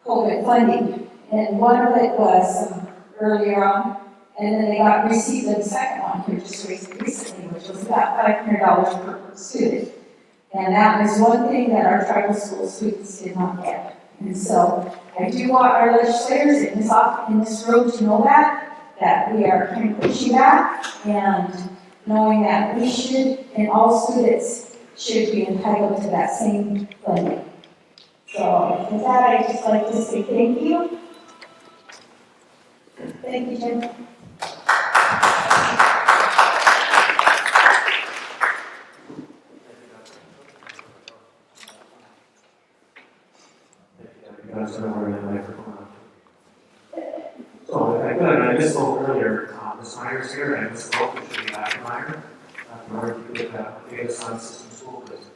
COVID funding. And one of it was earlier on, and then they received the second one here just recently, which was about $500 per student. And that is one thing that our tribal school students did not get. And so I do want our legislators in this room to know that we are kind of pushing back and knowing that we should, and all students should be entitled to that same funding. So with that, I'd just like to say thank you. Thank you, Jim. So if I could, I misspoke earlier, Ms. Meyer's here, and I misspoke, it should be Dr. Meyer. Dr. Meyer, if you could update us on system school, please.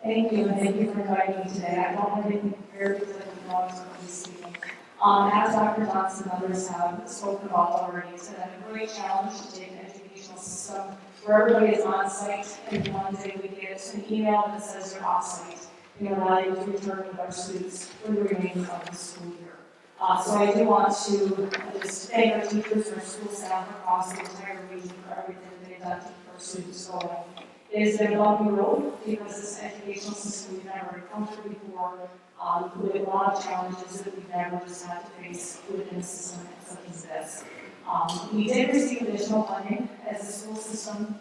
Thank you, and thank you for inviting me today. I don't have anything prepared because I didn't know I was going to be speaking. As Dr. Johnson and others have spoken about already, it's been a great challenge to take an educational system where everybody is on site, and one day we get an email that says you're off site. We are not able to return with our students for the remainder of the school year. So I do want to just thank our teachers and our school staff across the entire region for everything that they've done to keep our students going. It has been a bumpy road because this educational system we've never encountered before, with a lot of challenges that we've never just had to face within a system such as this. We did receive additional funding as a school system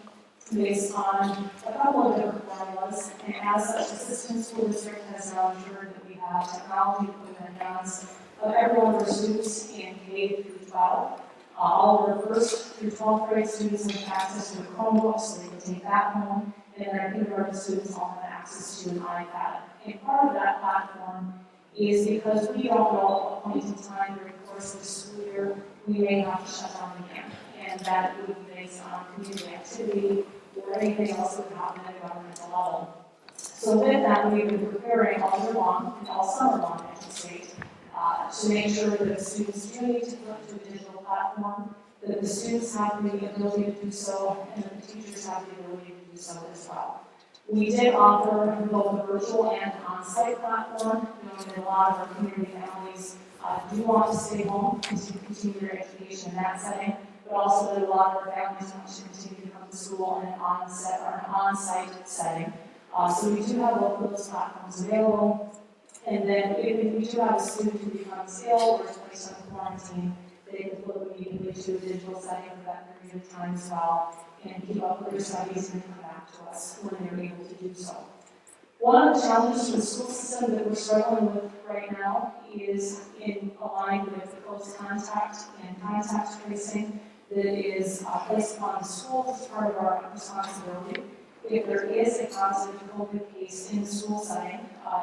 based on a couple of different formulas, and as such, the Assistant School District has now ensured that we have technology equipment in the hands of every one of our students in K through 12. All of our first through 12th grade students have access to a Chromebook, so they can take that home, and then our kindergarten students all have access to an iPad. And part of that platform is because we don't know at what point in time during the course of the school year we may have to shut down again, and that would be based on community activity or anything else that would happen at a governmental level. So with that, we've been preparing all year long and all summer long, I should say, to make sure that the students do need to flip to a digital platform, that the students have the ability to do so, and that the teachers have the ability to do so as well. We did offer both a virtual and on-site platform, knowing that a lot of our community families do want to stay home and to continue their education in that setting, but also that a lot of our families want to continue to come to school in an on-site setting. So we do have both of those platforms available. And then if we do have a student who becomes ill or is placed on quarantine, they can flip immediately to a digital setting for that period of time as well, and keep up with their studies and come back to us when they're able to do so. One of the challenges for the school system that we're struggling with right now is in aligned with the close contact and contact tracing that is placed upon the schools as part of our responsibility. If there is a positive COVID case in the school setting,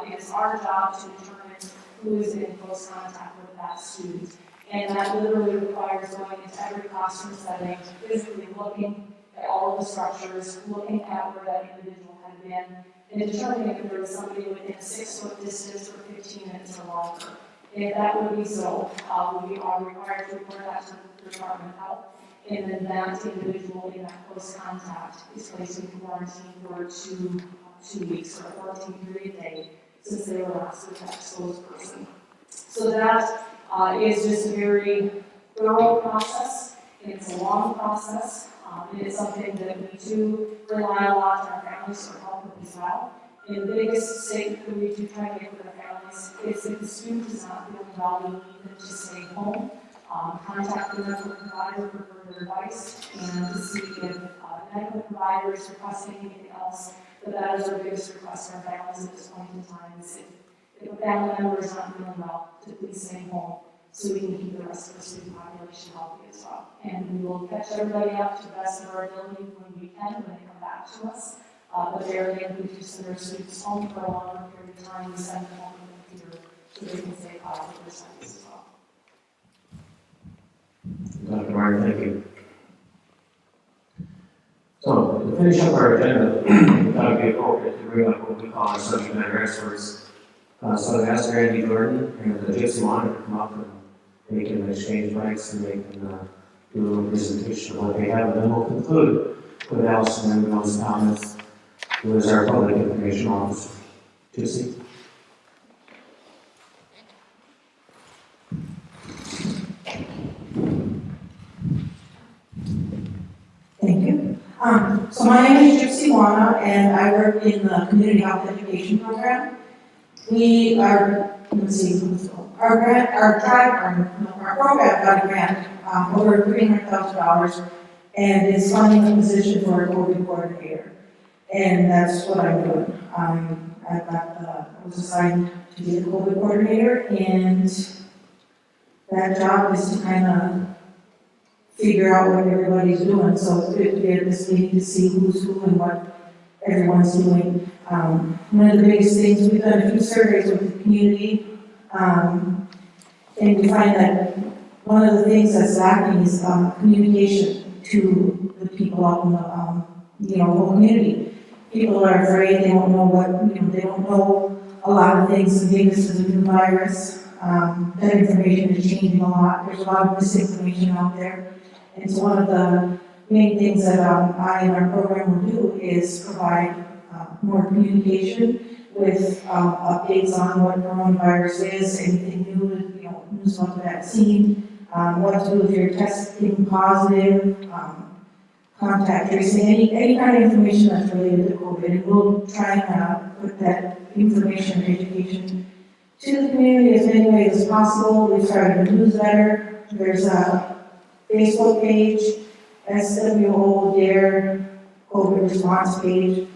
it is our job to determine who is in close contact with that student. And that literally requires going into every classroom setting, physically looking at all of the structures, looking at where that individual had been, and determining if there was somebody within a 6-foot distance for 15 minutes or longer. If that would be so, we are required to report that to the Department of Health, and then that individual in that close contact is placed in quarantine for two weeks or a 14-period day since they were last with that exposed person. So that is just a very thorough process, and it's a long process. It is something that we do rely a lot on our families for help with as well. And the biggest statement that we do try to make with our families is if the student is not feeling well, we need them to stay home, contact the medical provider for further advice, and to see if medical providers request anything else. But that is our biggest request for our families at this point in time, is if a family member is not feeling well, to please stay home so we can keep the rest of the student population healthy as well. And we will catch everybody up to the best of our ability when we can, when they come back to us. But there again, we do send our students home for a longer period of time. We send them home with a computer so they can stay positive with their studies as well. Dr. Martin, thank you. So, to finish up our agenda, we thought it would be appropriate to bring up what we call our subject matter experts. So I asked Randy Jordan and Gypsy Wanda to come up and they can exchange mics and they can do a little presentation of what they have, and then we'll conclude with Allison and those comments, who is our public information officer. Gypsy? Thank you. So my name is Gypsy Wana, and I work in the Community Health Education Program. We are, our program got a grant over $300,000 and is funding a position for a COVID coordinator. And that's what I'm doing. I was assigned to be the COVID coordinator, and that job is to kind of figure out what everybody's doing. So it's good to be at this meeting to see who's who and what everyone's doing. One of the biggest things, we've done a few surveys with the community, and we find that one of the things that's lacking is communication to the people out in the whole community. People are afraid, they don't know they don't know a lot of things. Again, this is a new virus. That information is changing a lot. There's a lot of misinformation out there. And so one of the main things that I and our program will do is provide more communication with updates on what coronavirus is, anything new, news about the vaccine, what to do if you're testing positive, contact tracing, any kind of information that's related to COVID. And we'll try and put that information and education to the community as many ways as possible. We've started a newsletter. There's a Facebook page, SWO DARE COVID response page.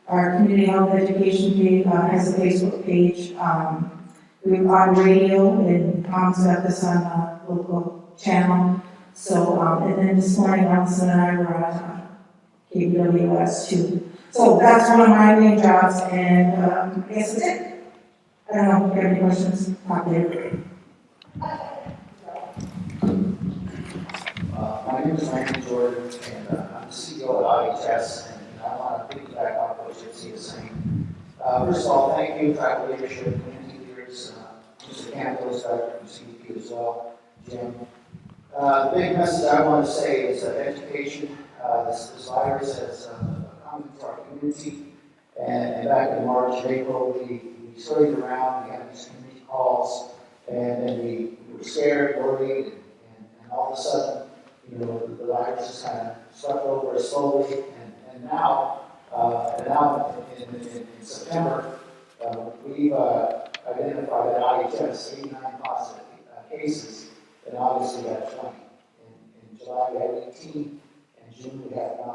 Our community health education page has a Facebook page. We're on radio, and Tom's got this on a local channel. So, and then this morning, Allison and I were on KBWS too. So that's one of my main jobs, and I guess that's it. I don't know if you have any questions. Not there. My name is Randy Jordan, and I'm the CEO of IHS, and I want to piggyback off what Gypsy is saying. First of all, thank you, tribal leadership, community leaders, Mr. Campos, Director from CDP as well, Jim. The big message I want to say is education. This virus has come into our community, and back in March, April, we scurried around, we had these community calls, and we were scared, worried, and all of a sudden, the virus just kind of swept over us slowly, and now in September, we've identified at IHS 89 positive cases, and obviously we had 20. In July we had 18, and June we had 9.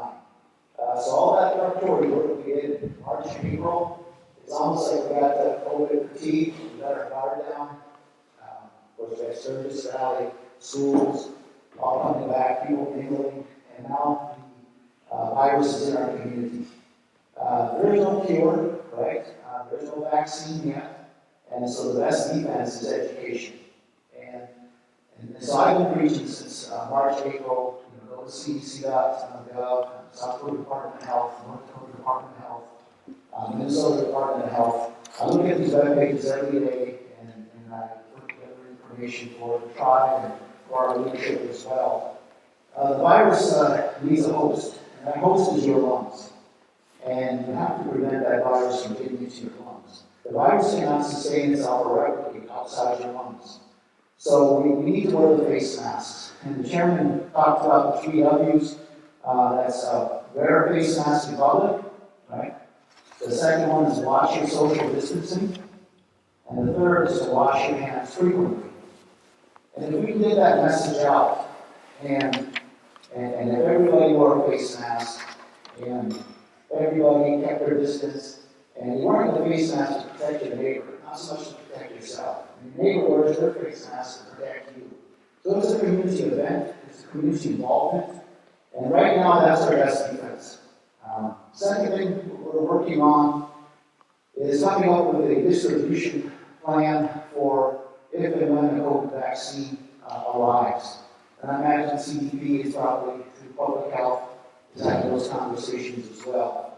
So all that preparatory work we did in March and April, it's almost like we got the COVID fatigue, we got our guard down. Of course, we had Sturgis Valley, schools, all coming back, people mingling, and now the virus is in our community. There is no cure, right? There's no vaccine yet, and so the best defense is education. And so I've been preaching since March, April, go to cdc.gov, South Dakota Department of Health, North Dakota Department of Health, Minnesota Department of Health. I look at these web pages every day, and I put together information for the tribe and for our leadership as well. The virus needs a host, and that host is your lungs. And you have to prevent that virus from getting into your lungs. The virus cannot sustain itself or replicate outside your lungs. So we need to wear the face masks. And the chairman talked about the 3 W's. That's wear a face mask in public, right? The second one is wash your social distancing. And the third is to wash your hands frequently. And if we can get that message out, and if everybody wore a face mask, and everybody kept their distance, and you weren't the face mask to protect your neighbor, not so much to protect yourself. And your neighbor wears their face mask to protect you. So it's a community event, it's a community involvement, and right now that's our best defense. Second thing we're working on is coming up with a distribution plan for if and when the COVID vaccine arrives. And I imagine CDP is probably, through public health, is having those conversations as well.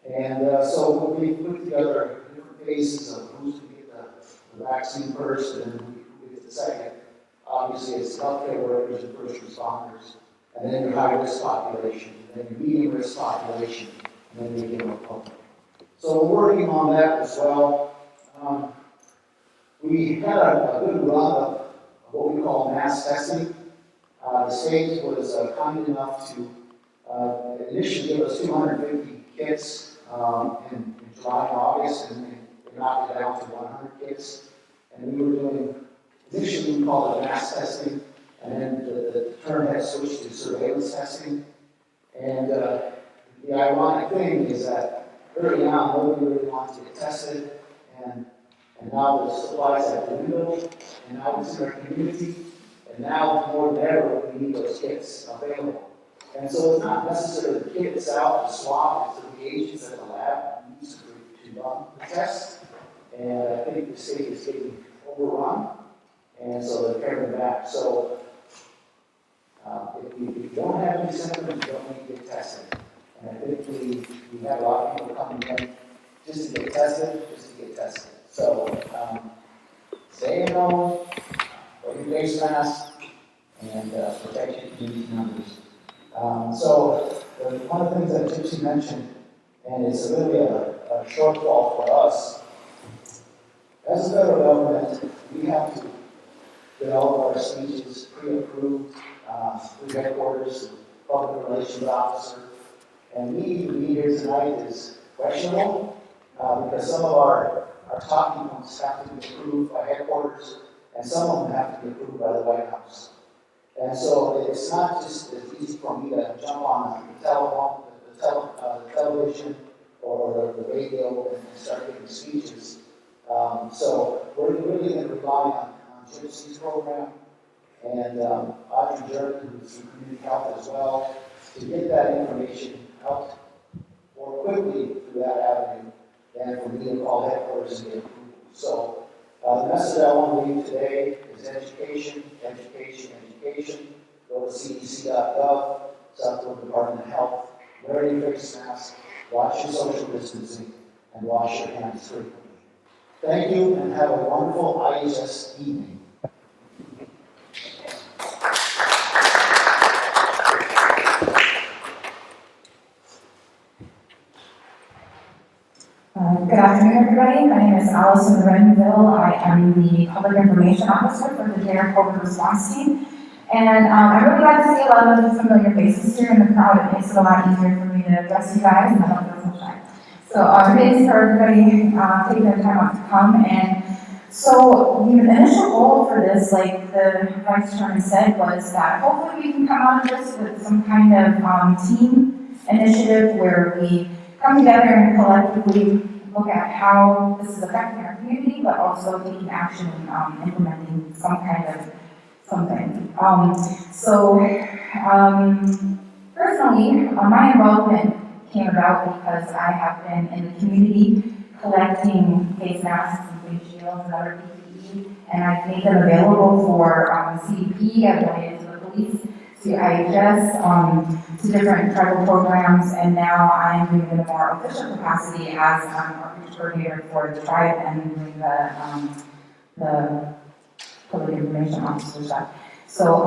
And so we put together different phases of who's going to get the vaccine first and who gets the second. Obviously, it's healthcare workers and first responders, and then your high-risk population, and then your medium-risk population, and then the general public. So we're working on that as well. We had a good run of what we call mass testing. The state was kind enough to initially give us 250 kits in July and August, and they knocked it down to 100 kits. And we were doing, initially we called it mass testing, and then the term had switched to surveillance testing. And the ironic thing is that early on, nobody really wanted to get tested, and now the supplies have dwindled, and now it's in our community, and now more than ever, we need those kits available. And so it's not necessarily the kit itself, the swab, it's the reagents that the lab uses to run the test. And I think the state is getting overrun, and so they're paring back. So if you don't have any symptoms, you don't need to get tested. And I think we have a lot of people coming in just to get tested, So stay at home, wear your face mask, and protect your community members. So one of the things that Gypsy mentioned, and it's really a shortfall for us, as a federal government, we have to develop our speeches pre-approved through headquarters, public relations officer, and me to be here tonight is questionable because some of our talking points have to be approved by headquarters, and some of them have to be approved by the White House. And so it's not just as easy for me to jump on the telephone, the television, or the radio and start giving speeches. So we're really going to rely on Gypsy's program and Audrey Jerky, who's from Community Health as well, to get that information out more quickly through that avenue than for me to call headquarters and get approval. So the message I want to leave today is education, education, education. Go to cdc.gov, South Dakota Department of Health, wear your face mask, wash your social distancing, and wash your hands frequently. Thank you and have a wonderful IHS evening. Good afternoon, everybody. My name is Allison Renville. I am the Public Information Officer for the Dare COVID Response Team. And I'm really glad to see a lot of familiar faces here in the crowd. It makes it a lot easier for me to address you guys and I don't feel so shy. So thanks for everybody taking the time out to come. And so the initial goal for this, like the Vice Chairman said, was that hopefully we can come out of this with some kind of team initiative where we come together and collectively look at how this is affecting our community, but also taking action and implementing some kind of something. Personally, my involvement came about because I have been in the community collecting face masks and face shields and other PPE, and I've made them available for CDP, I've donated to the police, to IHS, to different tribal programs, and now I'm doing it in a more official capacity as outreach coordinator for the tribe and doing the public information officer stuff. So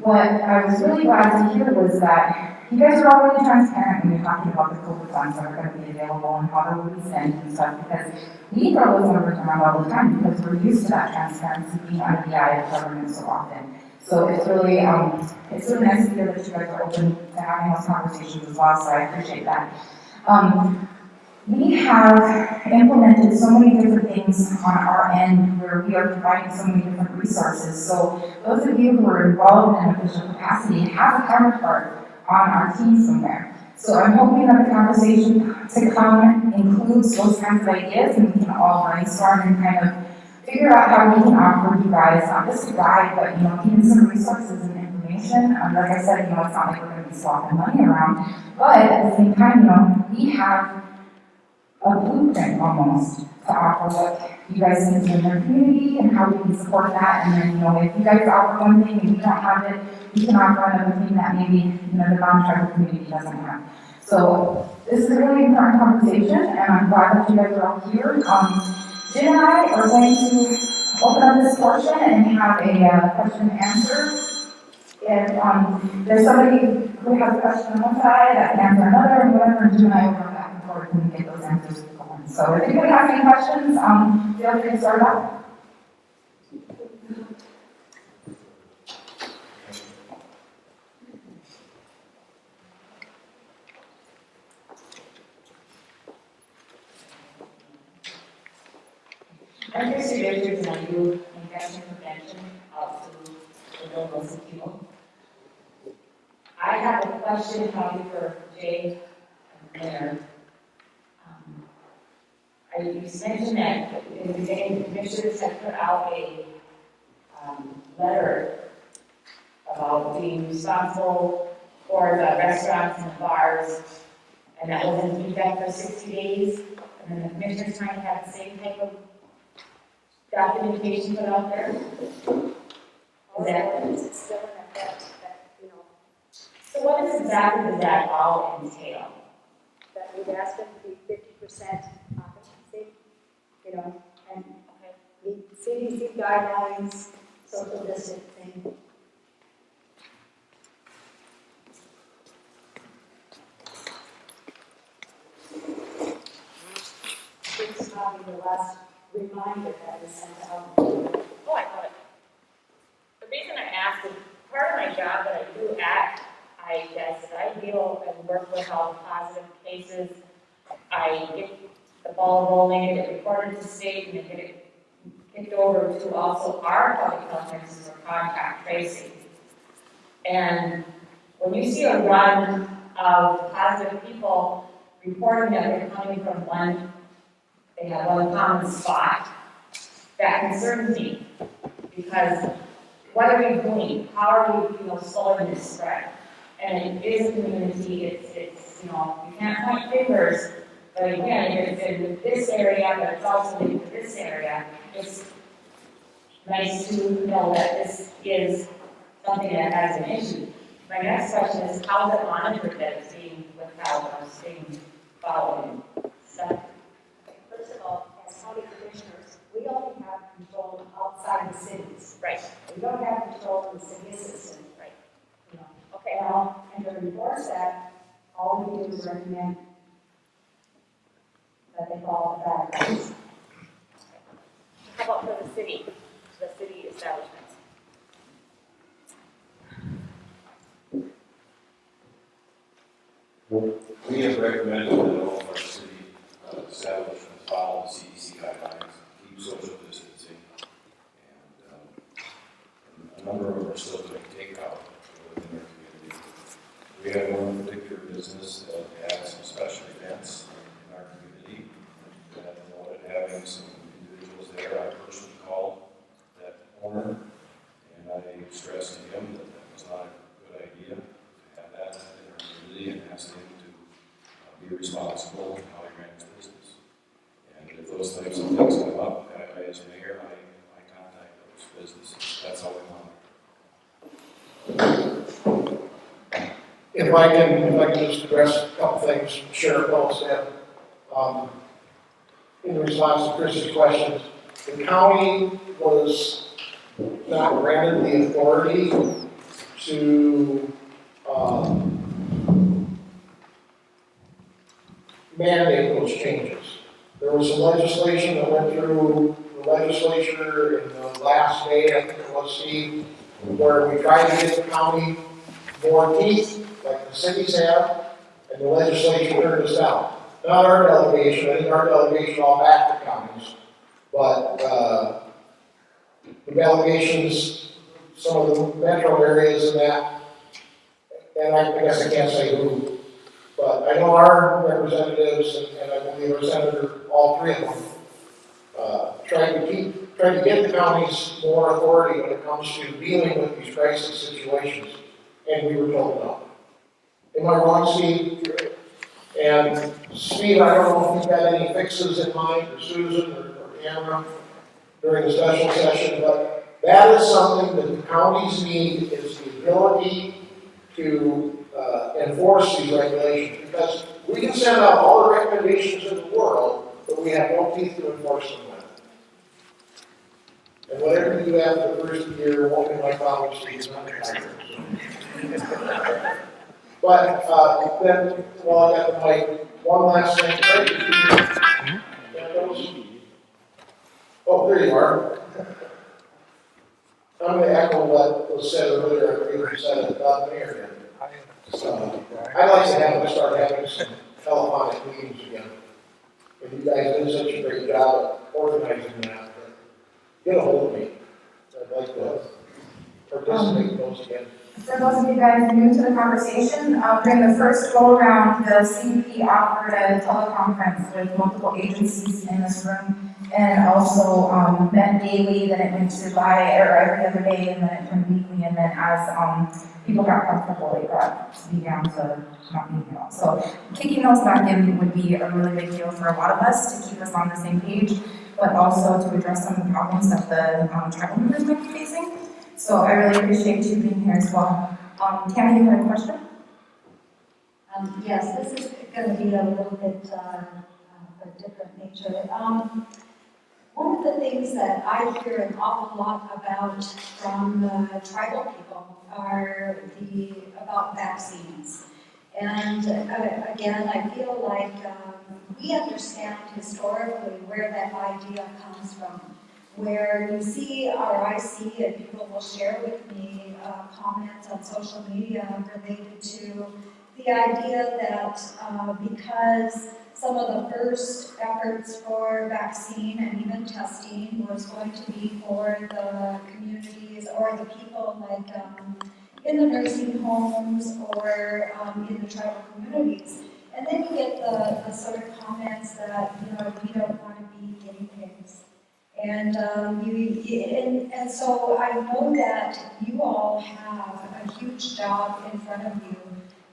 what I was really glad to hear was that you guys are all really transparent when you're talking about the COVID funds that are going to be available and how they'll be spent and stuff, because we throw those numbers around all the time because we're used to that transparency being under the eye of government so often. So it's really nice to hear that you guys are open to having those conversations as well, so I appreciate that. We have implemented so many different things on our end where we are providing so many different resources. So those of you who are involved in official capacity have a counterpart on our team somewhere. So I'm hoping that the conversation to come includes those kinds of ideas and we can all brainstorm and kind of figure out how we can offer you guys, not just a guide, but, even some resources and information. Like I said, it's not like we're going to be swapping money around, but at the same time, we have a blueprint almost to offer what you guys need in your community and how we can support that. And then, if you guys offer one thing and we don't have it, we can offer another thing that maybe, the non-tribal community doesn't have. So this is a really important conversation, and I'm glad that you guys are all here. Jim and I are going to open up this portion and have a question and answer. If there's somebody who has a question on one side, that can answer another, and whatever, and Jim and I will go back and forth and get those answers going. So if anybody has any questions, feel free to start off. I'm Christy Richards, and I do infection prevention out to the local people. I have a question probably for Jay and Mayor. You mentioned that in the beginning, commissioners have put out a letter about being responsible for the restaurants and the bars, and that was in effect for 60 days, and then the commissioners trying to have the same type of documentation put out there? Is that? It's still in effect, So what exactly does that all entail? that we've asked them to be 50% occupancy, and meet CDC guidelines, social distancing. This is probably the last reminder that was sent out. Oh, I got it. The reason I asked is part of my job that I do at IHS is I deal and work with all the positive cases. I get the ball rolling, get it reported to state, and then get it kicked over to also our public health nurses for contact tracing. And when you see a run of positive people reporting that they're coming from they have one common spot, that concerns me, because what are we doing? How are we, slowing this spread? And it is a community, it's you can't point fingers, but again, it's in this area, but it's also linked to this area. It's nice to know that this is something that has an issue. My next question is, how is it monitored that it's being withheld or it's being followed? First of all, as county commissioners, recommend that they follow the guidelines. How about for the city establishments? We have recommended that all of our city establishments follow the CDC guidelines, keep social distancing, and a number of them are still doing takeout within their community. We have one particular business that has some special events in our community that wanted having some individuals there. I personally called that owner, and I stressed to him that that was not a good idea to have that in our community, and asked him to be responsible in how he ran his business. And if those things come up, as mayor, I contact those businesses. That's how we want it. If I can just address a couple things Sheriff Wells said. In response to Chris's questions, the county was not granted the authority to mandate those changes. There was some legislation that went through the legislature in the last day, I think it was, Steve, where we tried to get the county more teeth, like the cities have, and the legislature turned us down. Not our delegation, I think our delegation all backed the counties, but the delegations, some of the metro areas and that, and I guess I can't say who, but I know our representatives, and I believe our senator, all three of them, trying to get the counties more authority when it comes to dealing with these crisis situations, and we were told no. Am I wrong, Steve? And Steve, I don't know if you've got any fixes in mind, or Susan, or Anna, during the special session, but that is something that the counties need, is the ability to enforce these regulations, because we can send out all the recommendations in the world, but we have no teeth to enforce them with. And whatever you do after the first year won't be my problem, Steve, not the tiger. But then, while I got the mic, one last thing. Oh, there you are. I'm going to echo what was said earlier. I think you said it about the mayor. I'd like to have us start having some telephonic meetings again. And you guys did such a great job at organizing that. Get a hold of me. I'd like to participate in those again. For those of you guys new to the conversation, during the first go-around, the CBP offered a teleconference with multiple agencies in this room, and also met daily, then it went to every other day, and then it turned weekly, and then as people got comfortable, it got to be down to not being at all. So kicking those back in would be a really big deal for a lot of us to keep us on the same page, but also to address some of the problems that the tribal members might be facing. So I really appreciate you being here as well. Tammy, you had a question? Yes, this is going to be a little bit of a different nature. One of the things that I hear an awful lot about from tribal people are about vaccines. And again, I feel like we understand historically where that idea comes from. Where you see, or I see, and people will share with me comments on social media related to the idea that because some of the first efforts for vaccine and even testing was going to be for the communities or the people like in the nursing homes or in the tribal communities. And then you get the sort of comments that, we don't want to be guinea pigs. And and so I know that you all have a huge job in front of you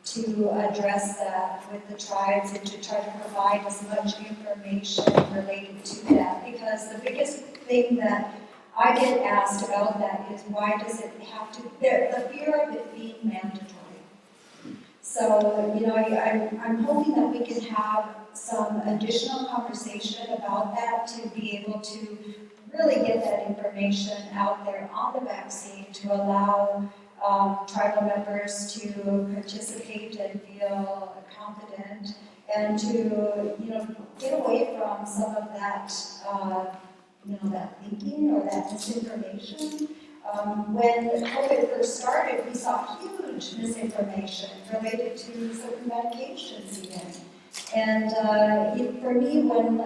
to address that with the tribes and to try to provide as much information related to that. Because the biggest thing that I get asked about that is why does it have to, the fear of it being mandatory. So, I'm hoping that we can have some additional conversation about that to be able to really get that information out there on the vaccine to allow tribal members to participate and feel confident and to, get away from some of that, that thinking or that misinformation. When COVID first started, we saw huge misinformation related to certain medications even. And for me, when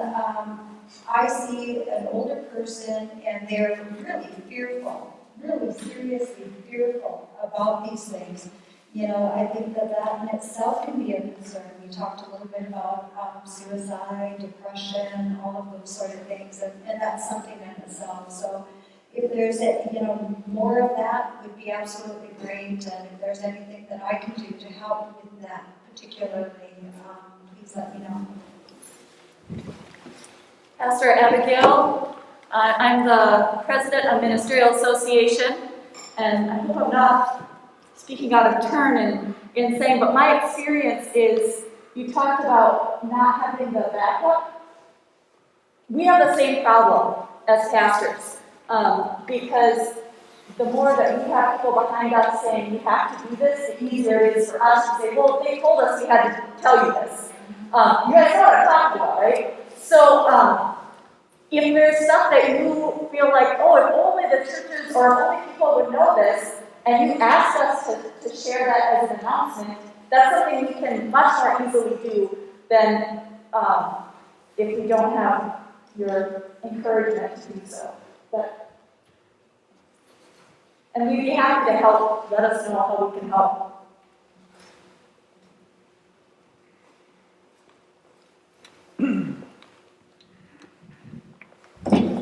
I see an older person and they're really fearful, really seriously fearful about these things, I think that in itself can be a concern. We talked a little bit about suicide, depression, all of those sort of things, and that's something in itself. So if there's more of that would be absolutely great, and if there's anything that I can do to help with that particular thing, please let me know. Pastor Abigail, I'm the president of Ministerial Association, and I hope I'm not speaking out of turn in saying, but my experience is, you talked about not having the backup. We have the same problem as pastors, because the more that we have people behind us saying, you have to do this, the easier it is for us to say, well, they told us we had to tell you this. You guys know what I'm talking about, right? So, if there's stuff that you feel like, oh, if only the churches or if only people would know this, and you ask us to share that as an announcement, that's something we can much more easily do than if we don't have your encouragement to do so. And we'd be happy to help. Let us know how we can help.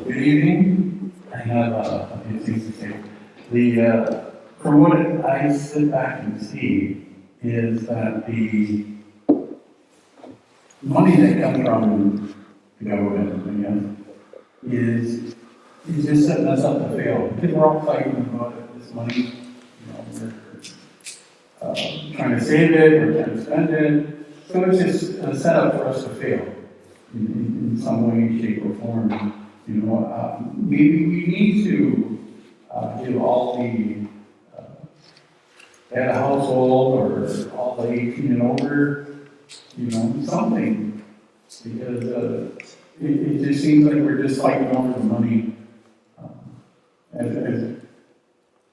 Good evening. I have a few things to say. From what I sit back and see is that the money that comes from the government, I guess, is just setting us up to fail. Because we're all fighting about this money. We're trying to save it, we're trying to spend it. So it's just a setup for us to fail in some way, shape, or form. Maybe we need to give all the head of household or all the 18 and over, something. Because it just seems like we're just fighting over the money. As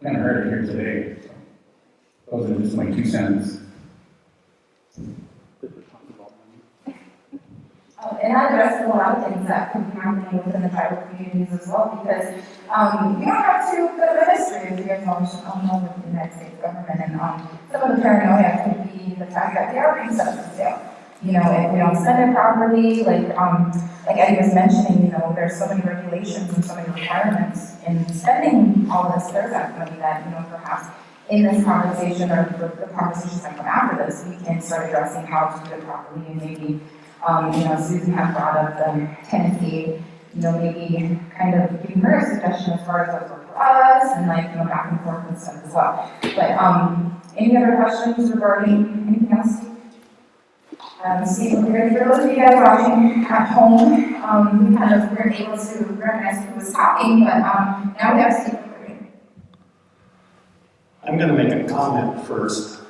kind of heard it here today. So those are just my 2 cents. And that addresses a lot of things that can be happening within the tribal communities as well, because we don't have too good of a history, as you guys know, with the United States government, and some of the paranoia could be the fact that they are being set up for sale. If we don't spend it properly, like Eddie was mentioning, there's so many regulations and so many requirements in spending all of this CARES money that, perhaps in this conversation or the conversations that come after this, we can start addressing how to do it properly, and maybe Susan had brought up the Tennessee, maybe kind of giving her a suggestion as far as what's worked for us, and back and forth and stuff as well. But any other questions regarding anything else? For those of you guys watching at home, we kind of weren't able to recognize who was talking, but now we have Steve. I'm going to make a comment first.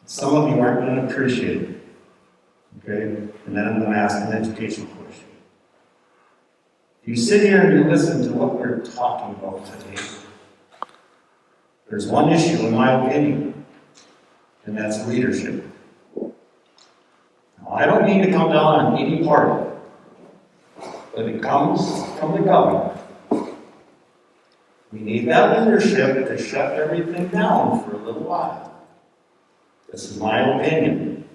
Some of you aren't going to appreciate it. Okay? And then I'm going to ask an education question. You sit here and you listen to what we're talking about today. There's one issue, in my opinion, and that's leadership. Now, I don't mean to come down on any party, but it comes from the government. We need that leadership to shut everything down for a little while. This is my opinion.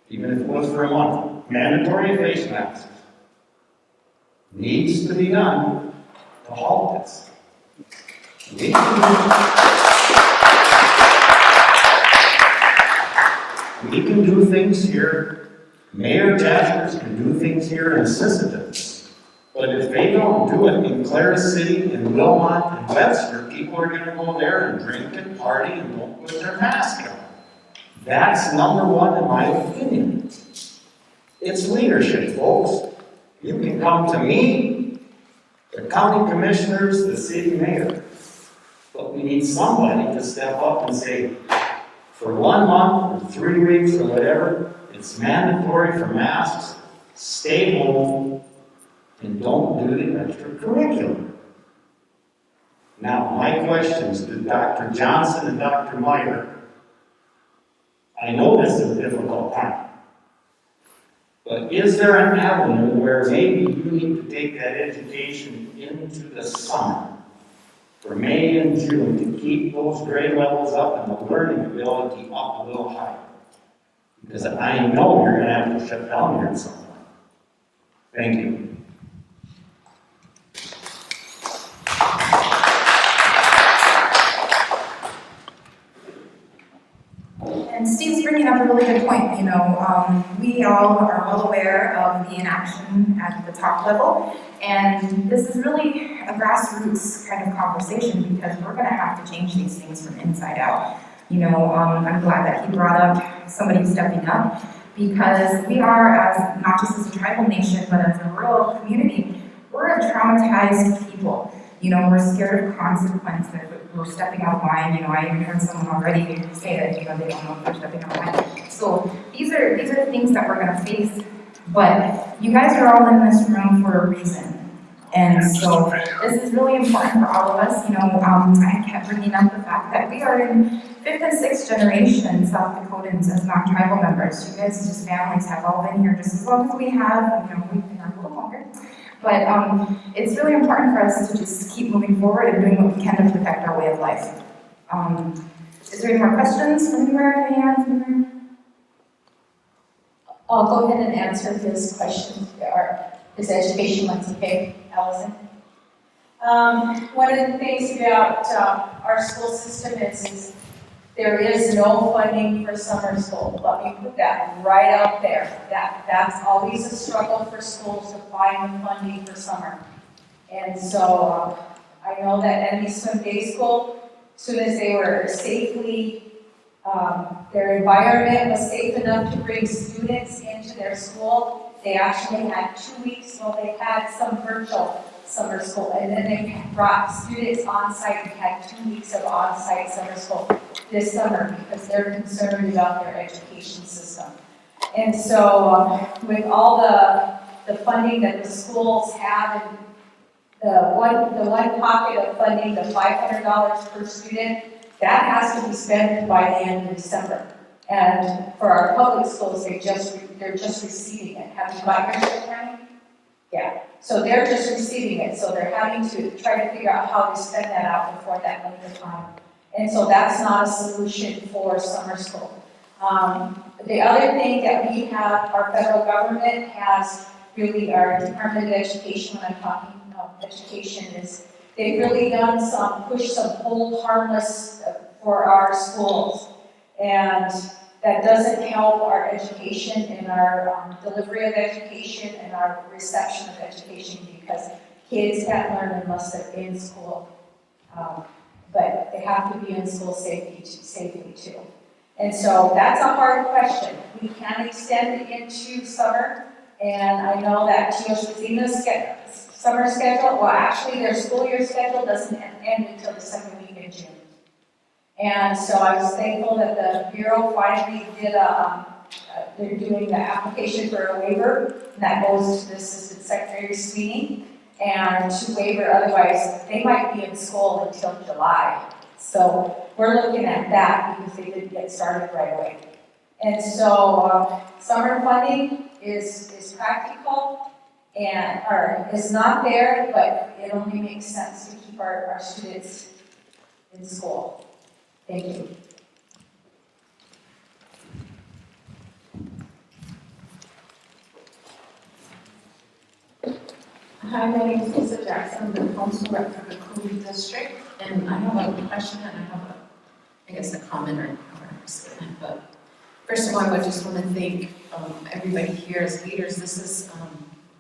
Even if it was for a month. Mandatory face masks needs to be done to halt this. We can do things here. Mayor Jaspers can do things here in Sisseton. But if they don't do it in Clara City, in Wilmot, and Webster, people are going to go there and drink and party and don't put their mask on. That's number one in my opinion. It's leadership, folks. You can come to me, the county commissioners, the city mayor. But we need somebody to step up and say, for 1 month, or 3 weeks, or whatever, it's mandatory for masks, stay home, and don't do the extracurricular. Now, my questions to Dr. Johnson and Dr. Meyer, I know this is a difficult time, but is there an avenue where maybe you need to take that education into the summer for May and June to keep those grade levels up and the learning ability up a little higher? Because I know you're gonna have to shut down here at some point. Thank you. And Steve's bringing up a really good point, you know, we all are well aware of the inaction at the top level, and this is really a grassroots kind of conversation because we're gonna have to change these things from inside out. You know, I'm glad that he brought up somebody stepping up because we are, as not just as a tribal nation, but as a rural community, we're a traumatized people. You know, we're scared of consequences. We're stepping out of line. You know, I even heard someone already say that, you know, they don't know if they're stepping out of line. So these are things that we're gonna face. But you guys are all in this room for a reason. And so this is really important for all of us. You know, I kept bringing up the fact that we are in 5th and 6th generation South Dakotans as non-tribal members. You guys, just families, have all been here just as long as we have. You know, we've been here a little longer. But it's really important for us to just keep moving forward and doing what we can to protect our way of life. Is there any more questions from anywhere? Any hands in there? I'll go ahead and answer his question, or his education one's okay, Allison. One of the things about our school system is there is no funding for summer school. Let me put that right out there. That's always a struggle for schools to find the funding for summer. And so I know that Enemy Swim Day School, as soon as they were safely, their environment was safe enough to bring students into their school, they actually had 2 weeks, well, they had some virtual summer school, and then they brought students on site and had 2 weeks of on-site summer school this summer because they're concerned about their education system. And so with all the funding that the schools have, and the one pocket of funding, the $500 per student, that has to be spent by the end of December. And for our public schools, they're just receiving it. Have you got your check, County? Yeah. So they're just receiving it. So they're having to try to figure out how to spend that out before that length of time. And so that's not a solution for summer school. The other thing that we have, our federal government has really, our Department of Education, when I'm talking about education, is they've really done pushed some hold harmless for our schools. And that doesn't help our education and our delivery of education and our reception of education because kids can't learn unless they're in school. But they have to be in school safely too. And so that's a hard question. We can extend it into summer, and I know that Teoscalina's summer schedule, well actually their school year schedule doesn't end until the second week in June. And so I was thankful that the Bureau finally did they're doing the application for a waiver, and that goes to the Assistant Secretary Sweeney. And to waiver, otherwise they might be in school until July. So we're looking at that because they didn't get started right away. And so summer funding is practical or is not there, but it only makes sense to keep our students in school. Thank you. Hi, my name is Lisa Jackson. I'm the council rep for the Cooley District, and I have a question and I have a comment or a statement. But first of all, I just want to thank everybody here as leaders. This is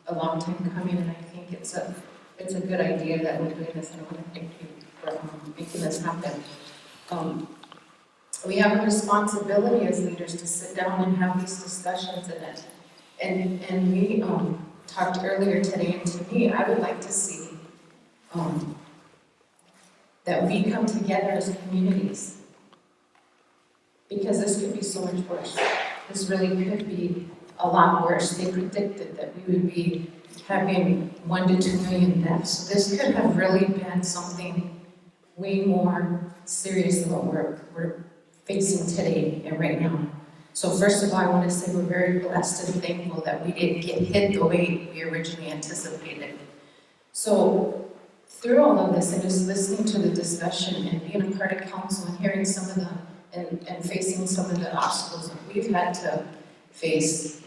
a long time coming, and I think it's a good idea that we're doing this, and I want to thank you for making this happen. We have a responsibility as leaders to sit down and have these discussions and we talked earlier today, and to me, I would like to see that we come together as communities, because this could be so much worse. this really could be a lot worse. They predicted that we would be having 1 to 2 million deaths. So this could have really been something way more serious than what we're facing today and right now. So first of all, I want to say we're very blessed and thankful that we didn't get hit the way we originally anticipated. So through all of this and just listening to the discussion and being a part of council and hearing some of the, and facing some of the obstacles that we've had to face,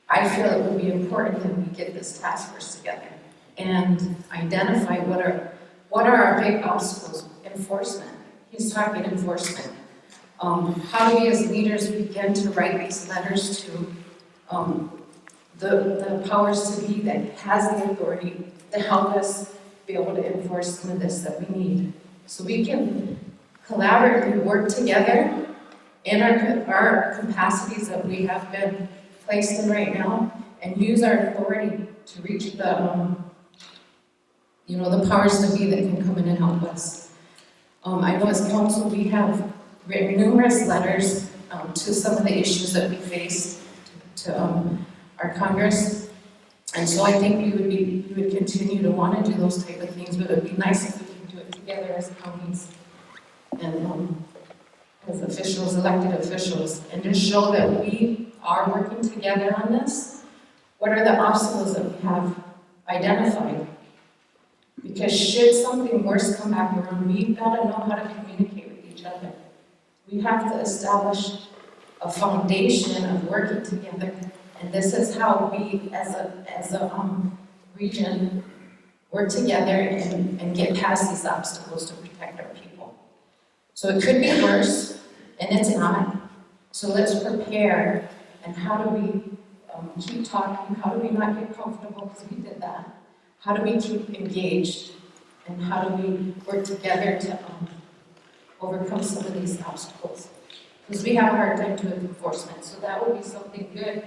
I feel it would be important that we get this task force together and identify what are our big obstacles. Enforcement. He's talking enforcement. How do we as leaders begin to write these letters to the powers to be that has the authority to help us be able to enforce some of this that we need. So we can collaboratively work together in our capacities that we have been placed in right now and use our authority to reach the, the powers to be that can come in and help us. I know as council we have written numerous letters to some of the issues that we face to our Congress. And so I think we would continue to want to do those type of things, but it would be nice if we could do it together as counties and as officials, elected officials, and just show that we are working together on this. What are the obstacles that we have identified? Because should something worse come back around, we've got to know how to communicate with each other. We have to establish a foundation of working together. And this is how we, as a region, work together and get past these obstacles to protect our people. So it could be worse, and it's not. So let's prepare. And how do we keep talking? How do we not get comfortable because we did that? How do we keep engaged? And how do we work together to overcome some of these obstacles? Because we have a hard time doing enforcement. So that would be something good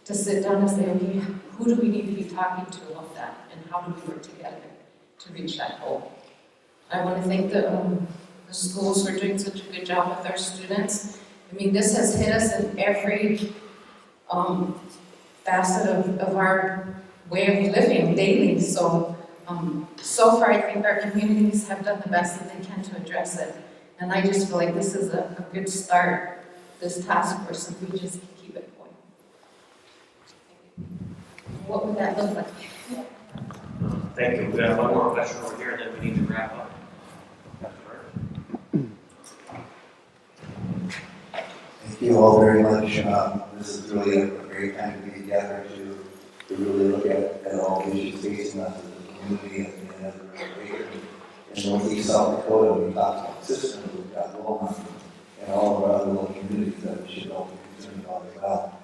to sit down and say, okay, who do we need to be talking to about that? And how do we work together to reach that goal? I want to thank the schools for doing such a good job with our students. I mean, this has hit us in every facet of our way of living daily. So, so far, I think our communities have done the best that they can to address it. And I just feel like this is a good start, this task force, if we just keep it going. What would that look like? Thank you. We have one more question over here, and then we need to wrap up. Thank you all very much. This is really a great time to be together to really look at all the issues facing us as a community and as a organization. In Northeast South Dakota, we talked about systems, we've got Walmart, and all of our other little communities that we should all be concerned about as well.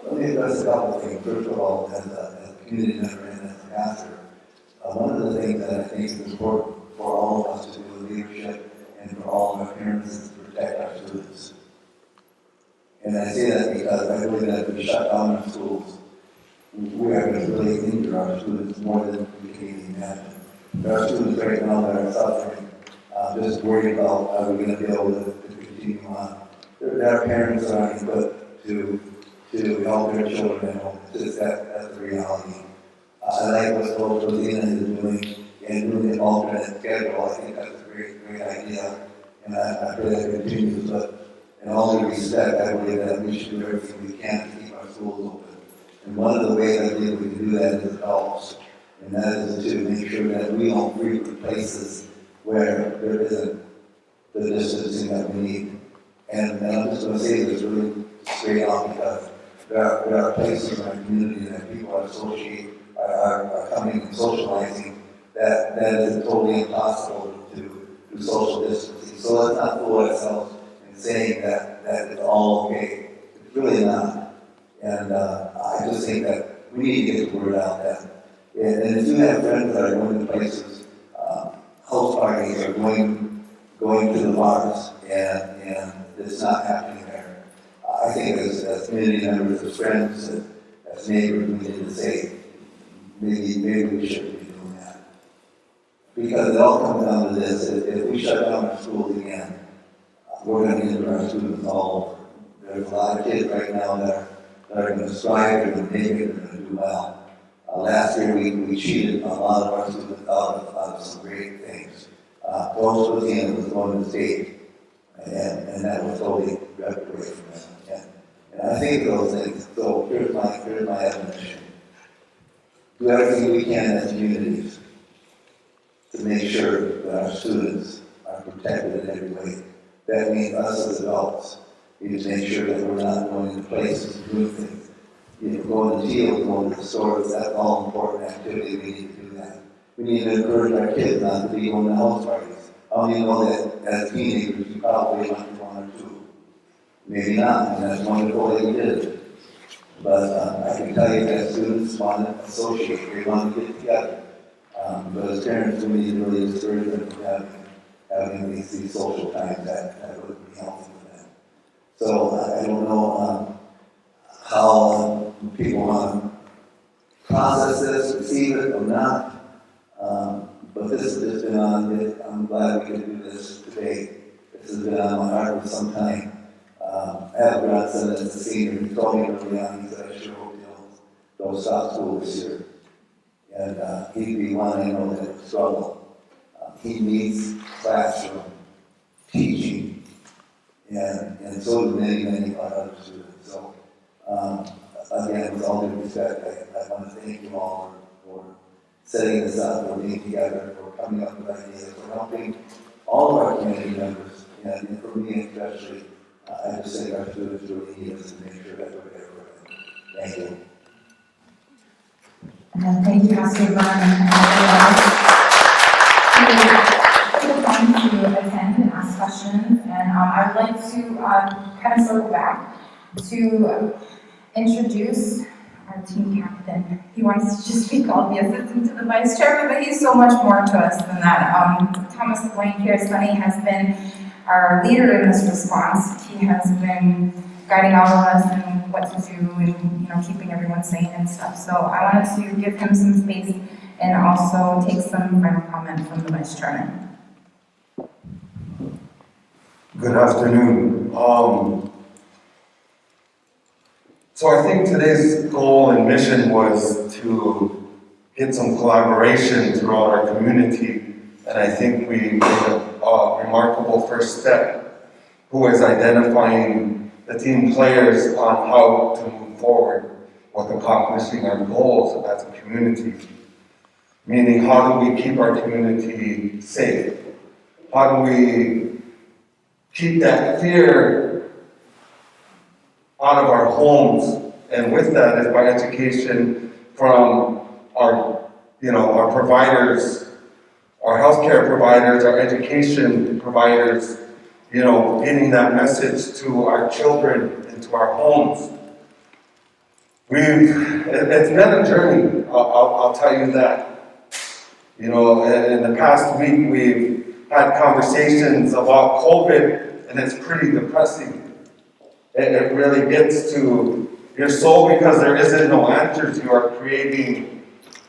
Let me address a couple of things. First of all, as a community member and as a pastor, one of the things that I think is important for all of us to do in leadership and for all of our parents is to protect our students. And I say that because I believe that if we shut down our schools, we are going to really injure our students more than we can even imagine. There are students right now that are suffering, just worried about are we going to be able to continue on. There are parents that aren't equipped to help their children at home. It's just that's the reality. I like what Coach Rosina is doing and doing an alternate schedule. I think that's a great idea, and I pray that continues. But in all due respect, I believe that we should do everything we can to keep our schools open. And one of the ways I believe we can do that is adults, and that is to make sure that we don't frequent places where there isn't the distancing that we need. And I'm just going to say this really straight on because there are places in our community that people are coming and socializing that is totally impossible to do social distancing. So let's not fool ourselves in saying that it's all okay. It's really not. And I just think that we need to get the word out there. And if you have friends that are going to places, house parties or going to the bars, and it's not happening there, I think as community members, as friends, as neighbors, we need to say, maybe we shouldn't be doing that. Because it all comes down to this: if we shut down our schools again, we're going to injure our students all over. there's a lot of kids right now that are going to strive, they're going to make it, they're going to do well. Last year, we cheated a lot of our students out of some great things. Close to the end was going to the state, and that was totally ripped away from them. And I think those things, so here's my admonition. Do everything we can as communities to make sure that our students are protected in every way. That means us as adults need to make sure that we're not going to places and doing things. Going to fields, going to the stores, that's all important activity, we need to do that. We need to encourage our kids not to be going to house parties. How do you know that as teenagers you probably went to one or two? Maybe not, and that's wonderful that you did. But I can tell you that students want to associate, they want to get together. But as parents, we need to really discourage them from having these social times that would be healthy for them. So I don't know how people want to process this, receive it or not. But this has just been on it. I'm glad we can do this today. This has been on my heart for some time. I have a grandson as a senior. He told me early on, he said, I sure hope you don't stop school this year. And he'd be one I know that would struggle. He needs classroom teaching, and so do many, many of our other students. So, again, with all due respect, I want to thank you all for setting this up, for being together, for coming up with ideas, for helping all of our community members, and for me especially. I just think our students really need us to make sure that we're there for them. Thank you. Thank you, Pastor Yvonne, and everyone else. Time to attend and ask questions, and I would like to kind of circle back to introduce our team captain. He wants to just be called the assistant to the vice chairman, but he's so much more to us than that. Thomas Wayne Kiarostani has been our leader in this response. He has been guiding all of us and what to do and keeping everyone sane and stuff. So I wanted to give him some space and also take some final comment from the vice chairman. Good afternoon. So I think today's goal and mission was to get some collaboration throughout our community, and I think we made a remarkable first step, who is identifying the team players on how to move forward with accomplishing our goals as a community. Meaning, how do we keep our community safe? How do we keep that fear out of our homes? And with that is by education from our providers, our healthcare providers, our education providers, getting that message to our children and to our homes. It's been a journey, I'll tell you that. In the past week, we've had conversations about COVID, and it's pretty depressing. It really gets to your soul because there isn't no answers. You are creating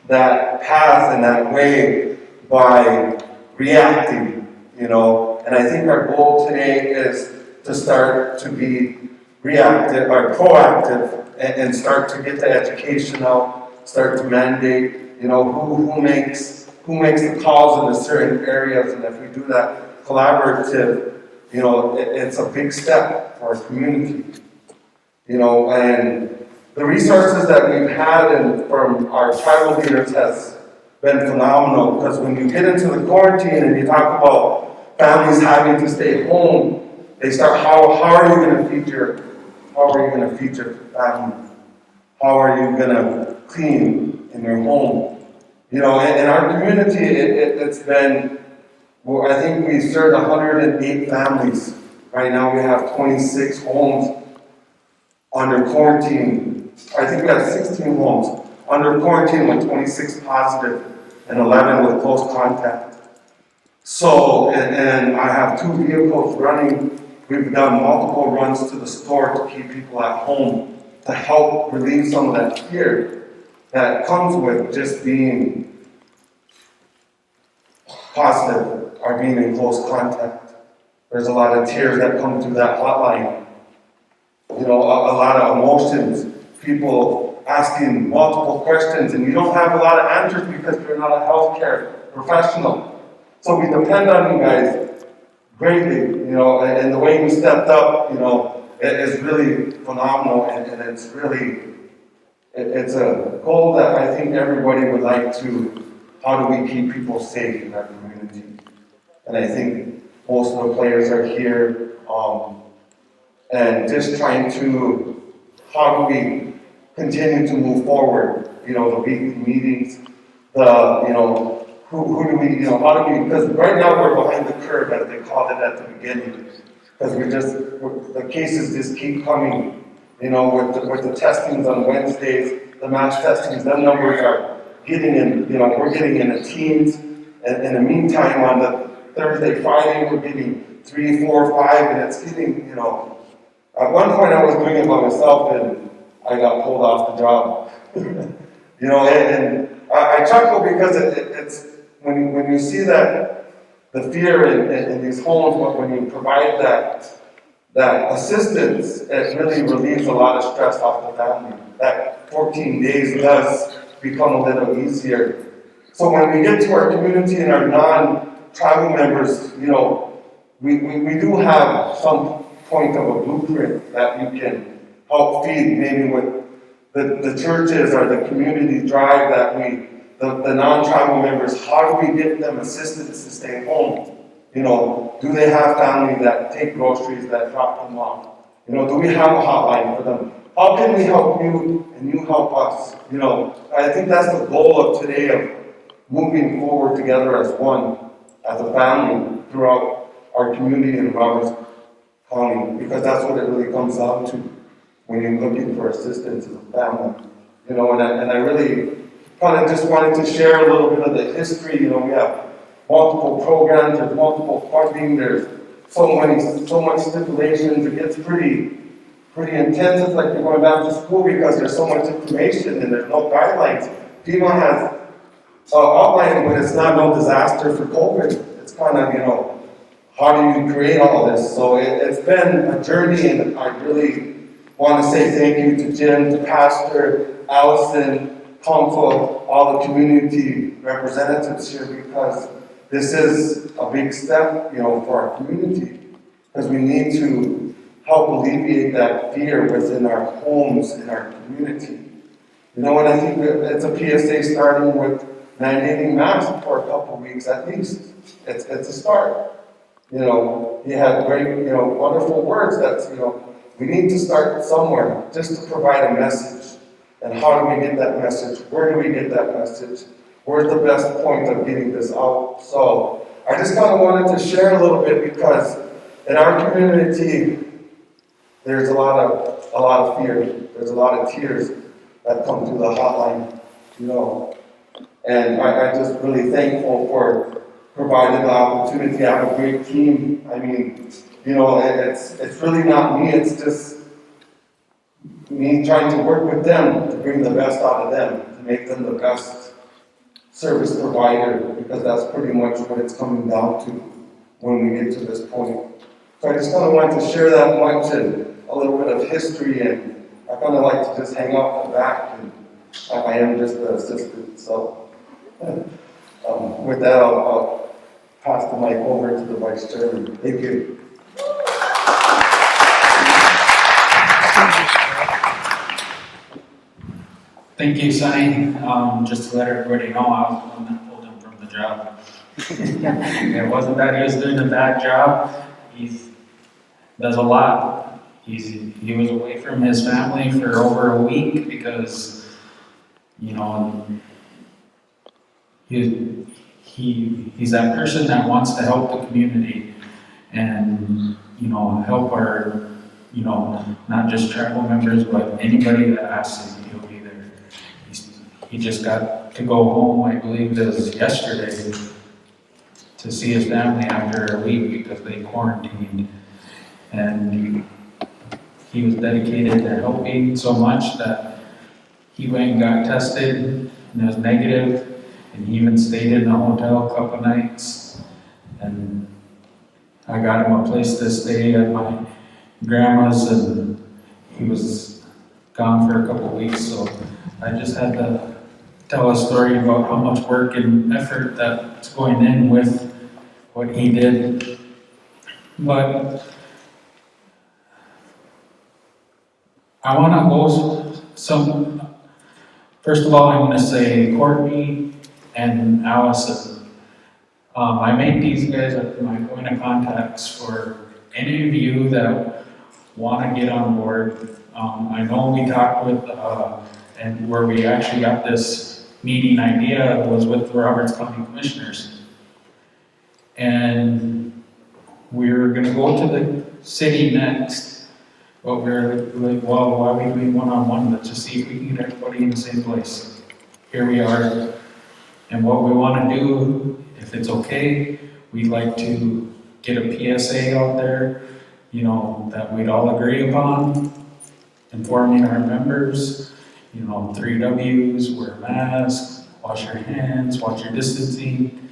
that path and that way by reacting, And I think our goal today is to start to be reactive or proactive and start to get the education out, start to mandate, who makes the calls in the certain areas, and if we do that collaborative, it's a big step for our community. And the resources that we've had from our tribal leaders has been phenomenal, because when you get into the quarantine and you talk about families having to stay home, they start, how are you going to feed your family? How are you going to clean in your home? In our community, it's been, I think we served 108 families. Right now we have 26 homes under quarantine. I think we have 16 homes under quarantine with 26 positive and 11 with close contact. So, and I have 2 vehicles running. We've done multiple runs to the store to keep people at home, to help relieve some of that fear that comes with just being positive or being in close contact. There's a lot of tears that come through that hotline. you know, a lot of emotions, people asking multiple questions, and you don't have a lot of answers because you're not a healthcare professional. So we depend on you guys greatly, you know, and the way you stepped up, you know, it is really phenomenal, and it's really, it's a goal that I think everybody would like to, how do we keep people safe in our community? And I think most of the players are here, and just trying to, how do we continue to move forward? You know, the weekly meetings, you know, who do we, you know, how do we, because right now we're behind the curve, as they called it at the beginning. Because the cases just keep coming, you know, with the testings on Wednesdays, the mass testings, them numbers are getting in, you know, we're getting in the teens. And in the meantime, on the Thursday, Friday, we're getting 3, 4, 5, and it's getting, you know, at one point I was doing it by myself and I got pulled off the job. You know, and I chuckle because it's, when you see that, the fear in these homes, but when you provide that assistance, it really relieves a lot of stress off the family. That 14 days does become a little easier. So when we get to our community and our non-tribal members, you know, we do have some point of a blueprint that you can help feed, maybe with the churches or the community drive that the non-tribal members, how do we get them assistance to stay home? You know, do they have family that take groceries, that drop them off? You know, do we have a hotline for them? How can we help you and you help us? You know, I think that's the goal of today, of moving forward together as one, as a family throughout our community in Roberts County, because that's what it really comes down to when you're looking for assistance as a family. You know, and I really kind of just wanted to share a little bit of the history. You know, we have multiple programs, there's multiple funding, there's so much stipulations. It gets pretty intense. It's like you're going back to school because there's so much information and there's no guidelines. FEMA has outlined, but it's not no disaster for COVID. It's kind of, you know, how do you create all this? So it's been a journey, and I really want to say thank you to Jim, to Pastor, Allison, council, all the community representatives here, because this is a big step, you know, for our community, because we need to help alleviate that fear within our homes, in our community. You know, and I think it's a PSA starting with mandating masks for a couple of weeks at least. It's a start. You know, he had great, you know, wonderful words that, you know, we need to start somewhere just to provide a message. And how do we get that message? Where do we get that message? Where's the best point of getting this out? So I just kind of wanted to share a little bit, because in our community, there's a lot of fear. There's a lot of tears that come through the hotline, you know. And I just really thankful for providing the opportunity. I have a great team. I mean, you know, it's really not me, it's just me trying to work with them to bring the best out of them, to make them the best service provider, because that's pretty much what it's coming down to when we get to this point. So I just kind of wanted to share that much and a little bit of history, and I kind of like to just hang out in the back, and I am just the assistant. So with that, I'll pass the mic over to the vice chairman. Thank you. Thank you, Sonny. Just to let everybody know, I was the one that pulled him from the job. It wasn't that he was doing a bad job. He does a lot. He was away from his family for over a week because, you know, he's that person that wants to help the community and, you know, help our, you know, not just tribal members, but anybody that asks him, he'll be there. He just got to go home, I believe it was yesterday, to see his family after a week because they quarantined. And he was dedicated to helping so much that he went and got tested and it was negative, and he even stayed in the hotel a couple nights. And I got him a place to stay at my grandma's, and he was gone for a couple of weeks, so I just had to tell a story about how much work and effort that's going in with what he did. But I want to go first of all, I'm going to say Courtney and Allison. I made these guys my point of contacts for any of you that want to get on board. I know we talked with, and where we actually got this meeting idea was with the Roberts County Commissioners. And we're going to go to the city next, but we're like, well, why are we doing one-on-one? Let's just see if we can get everybody in the same place. Here we are. And what we want to do, if it's okay, we'd like to get a PSA out there, that we'd all agree upon, informing our members, 3 W's, wear a mask, wash your hands, watch your distancing,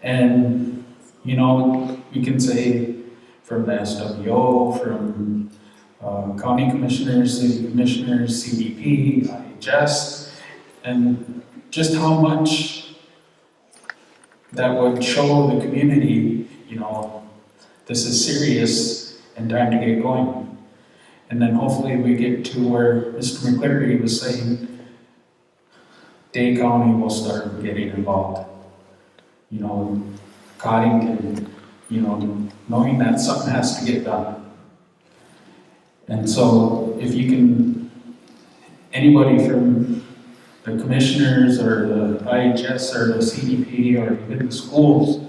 and, we can say from the SWO, from county commissioners, city commissioners, CDP, IHS, and just how much that would show the community, this is serious and time to get going. And then hopefully we get to where Mr. McCleary was saying, Day County will start getting involved. Coddington, knowing that something has to get done. And so if you can, anybody from the commissioners or the IHS or the CDP or even the schools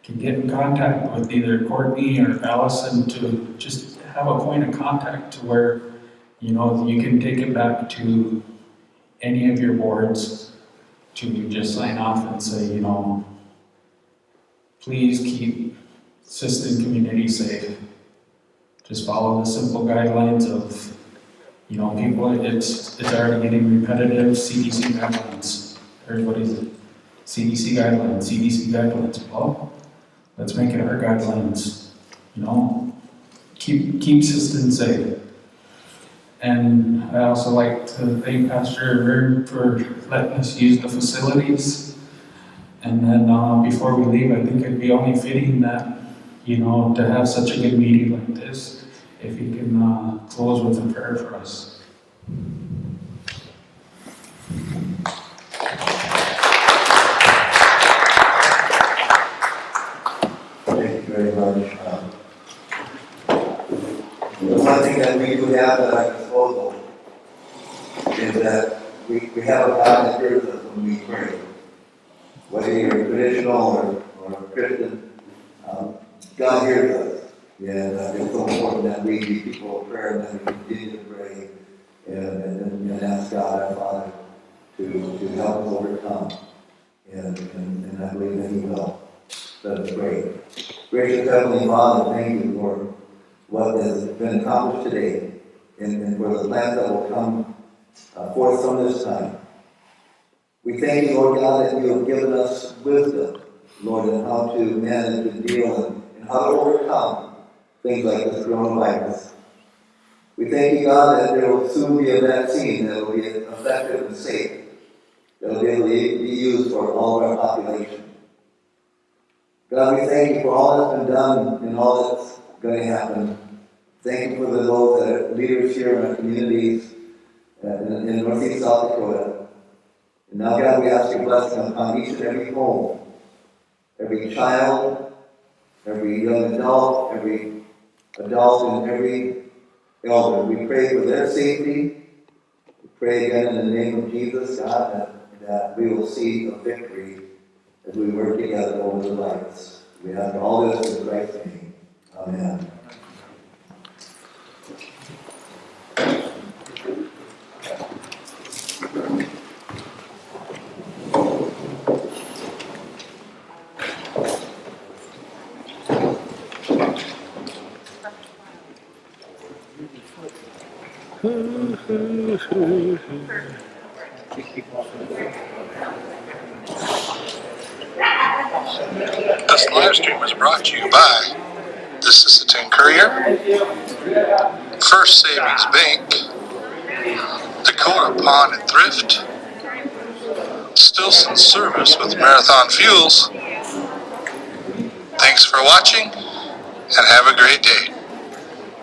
can get in contact with either Courtney or Allison to just have a point of contact to where, you can take it back to any of your boards to just sign off and say, please keep Sisseton community safe. Just follow the simple guidelines of, people, it's already getting repetitive, CDC guidelines. Everybody's CDC guidelines. Well, let's make it our guidelines, keep Sisseton safe. And I also like to thank Pastor Vern for letting us use the facilities. And then before we leave, I think it'd be only fitting that, to have such a good meeting like this, if you can close with a prayer for us. Thank you very much. The one thing that we do have at our disposal is that we have a God that hears us when we pray. Whether you're traditional or Christian, God hears us. And it's so important that we be people of prayer and that we continue to pray and ask God our Father to help us overcome. And I believe that He will. Let us pray. Gracious Heavenly Father, thank you for what has been accomplished today and for the plans that will come forth from this time. We thank you, Lord God, that you have given us wisdom, Lord, in how to manage and deal and how to overcome things like this coronavirus. We thank you, God, that there will soon be a vaccine that will be effective and safe, that will be able to be used for all of our population. God, we thank you for all that's been done and all that's going to happen. Thank you for those that are leaders here in our communities in Northeast South Dakota. And now, God, we ask your blessing upon each and every home, every child, every young adult, every adult, and every elder. We pray for their safety. We pray again in the name of Jesus, God, that we will see a victory as we work together over the virus. We ask all this in Christ's name. Amen. This live stream is brought to you by the Sisseton Courier, First Savings Bank, Dakota Pond and Thrift, Stilson Service with Marathon Fuels. Thanks for watching and have a great day.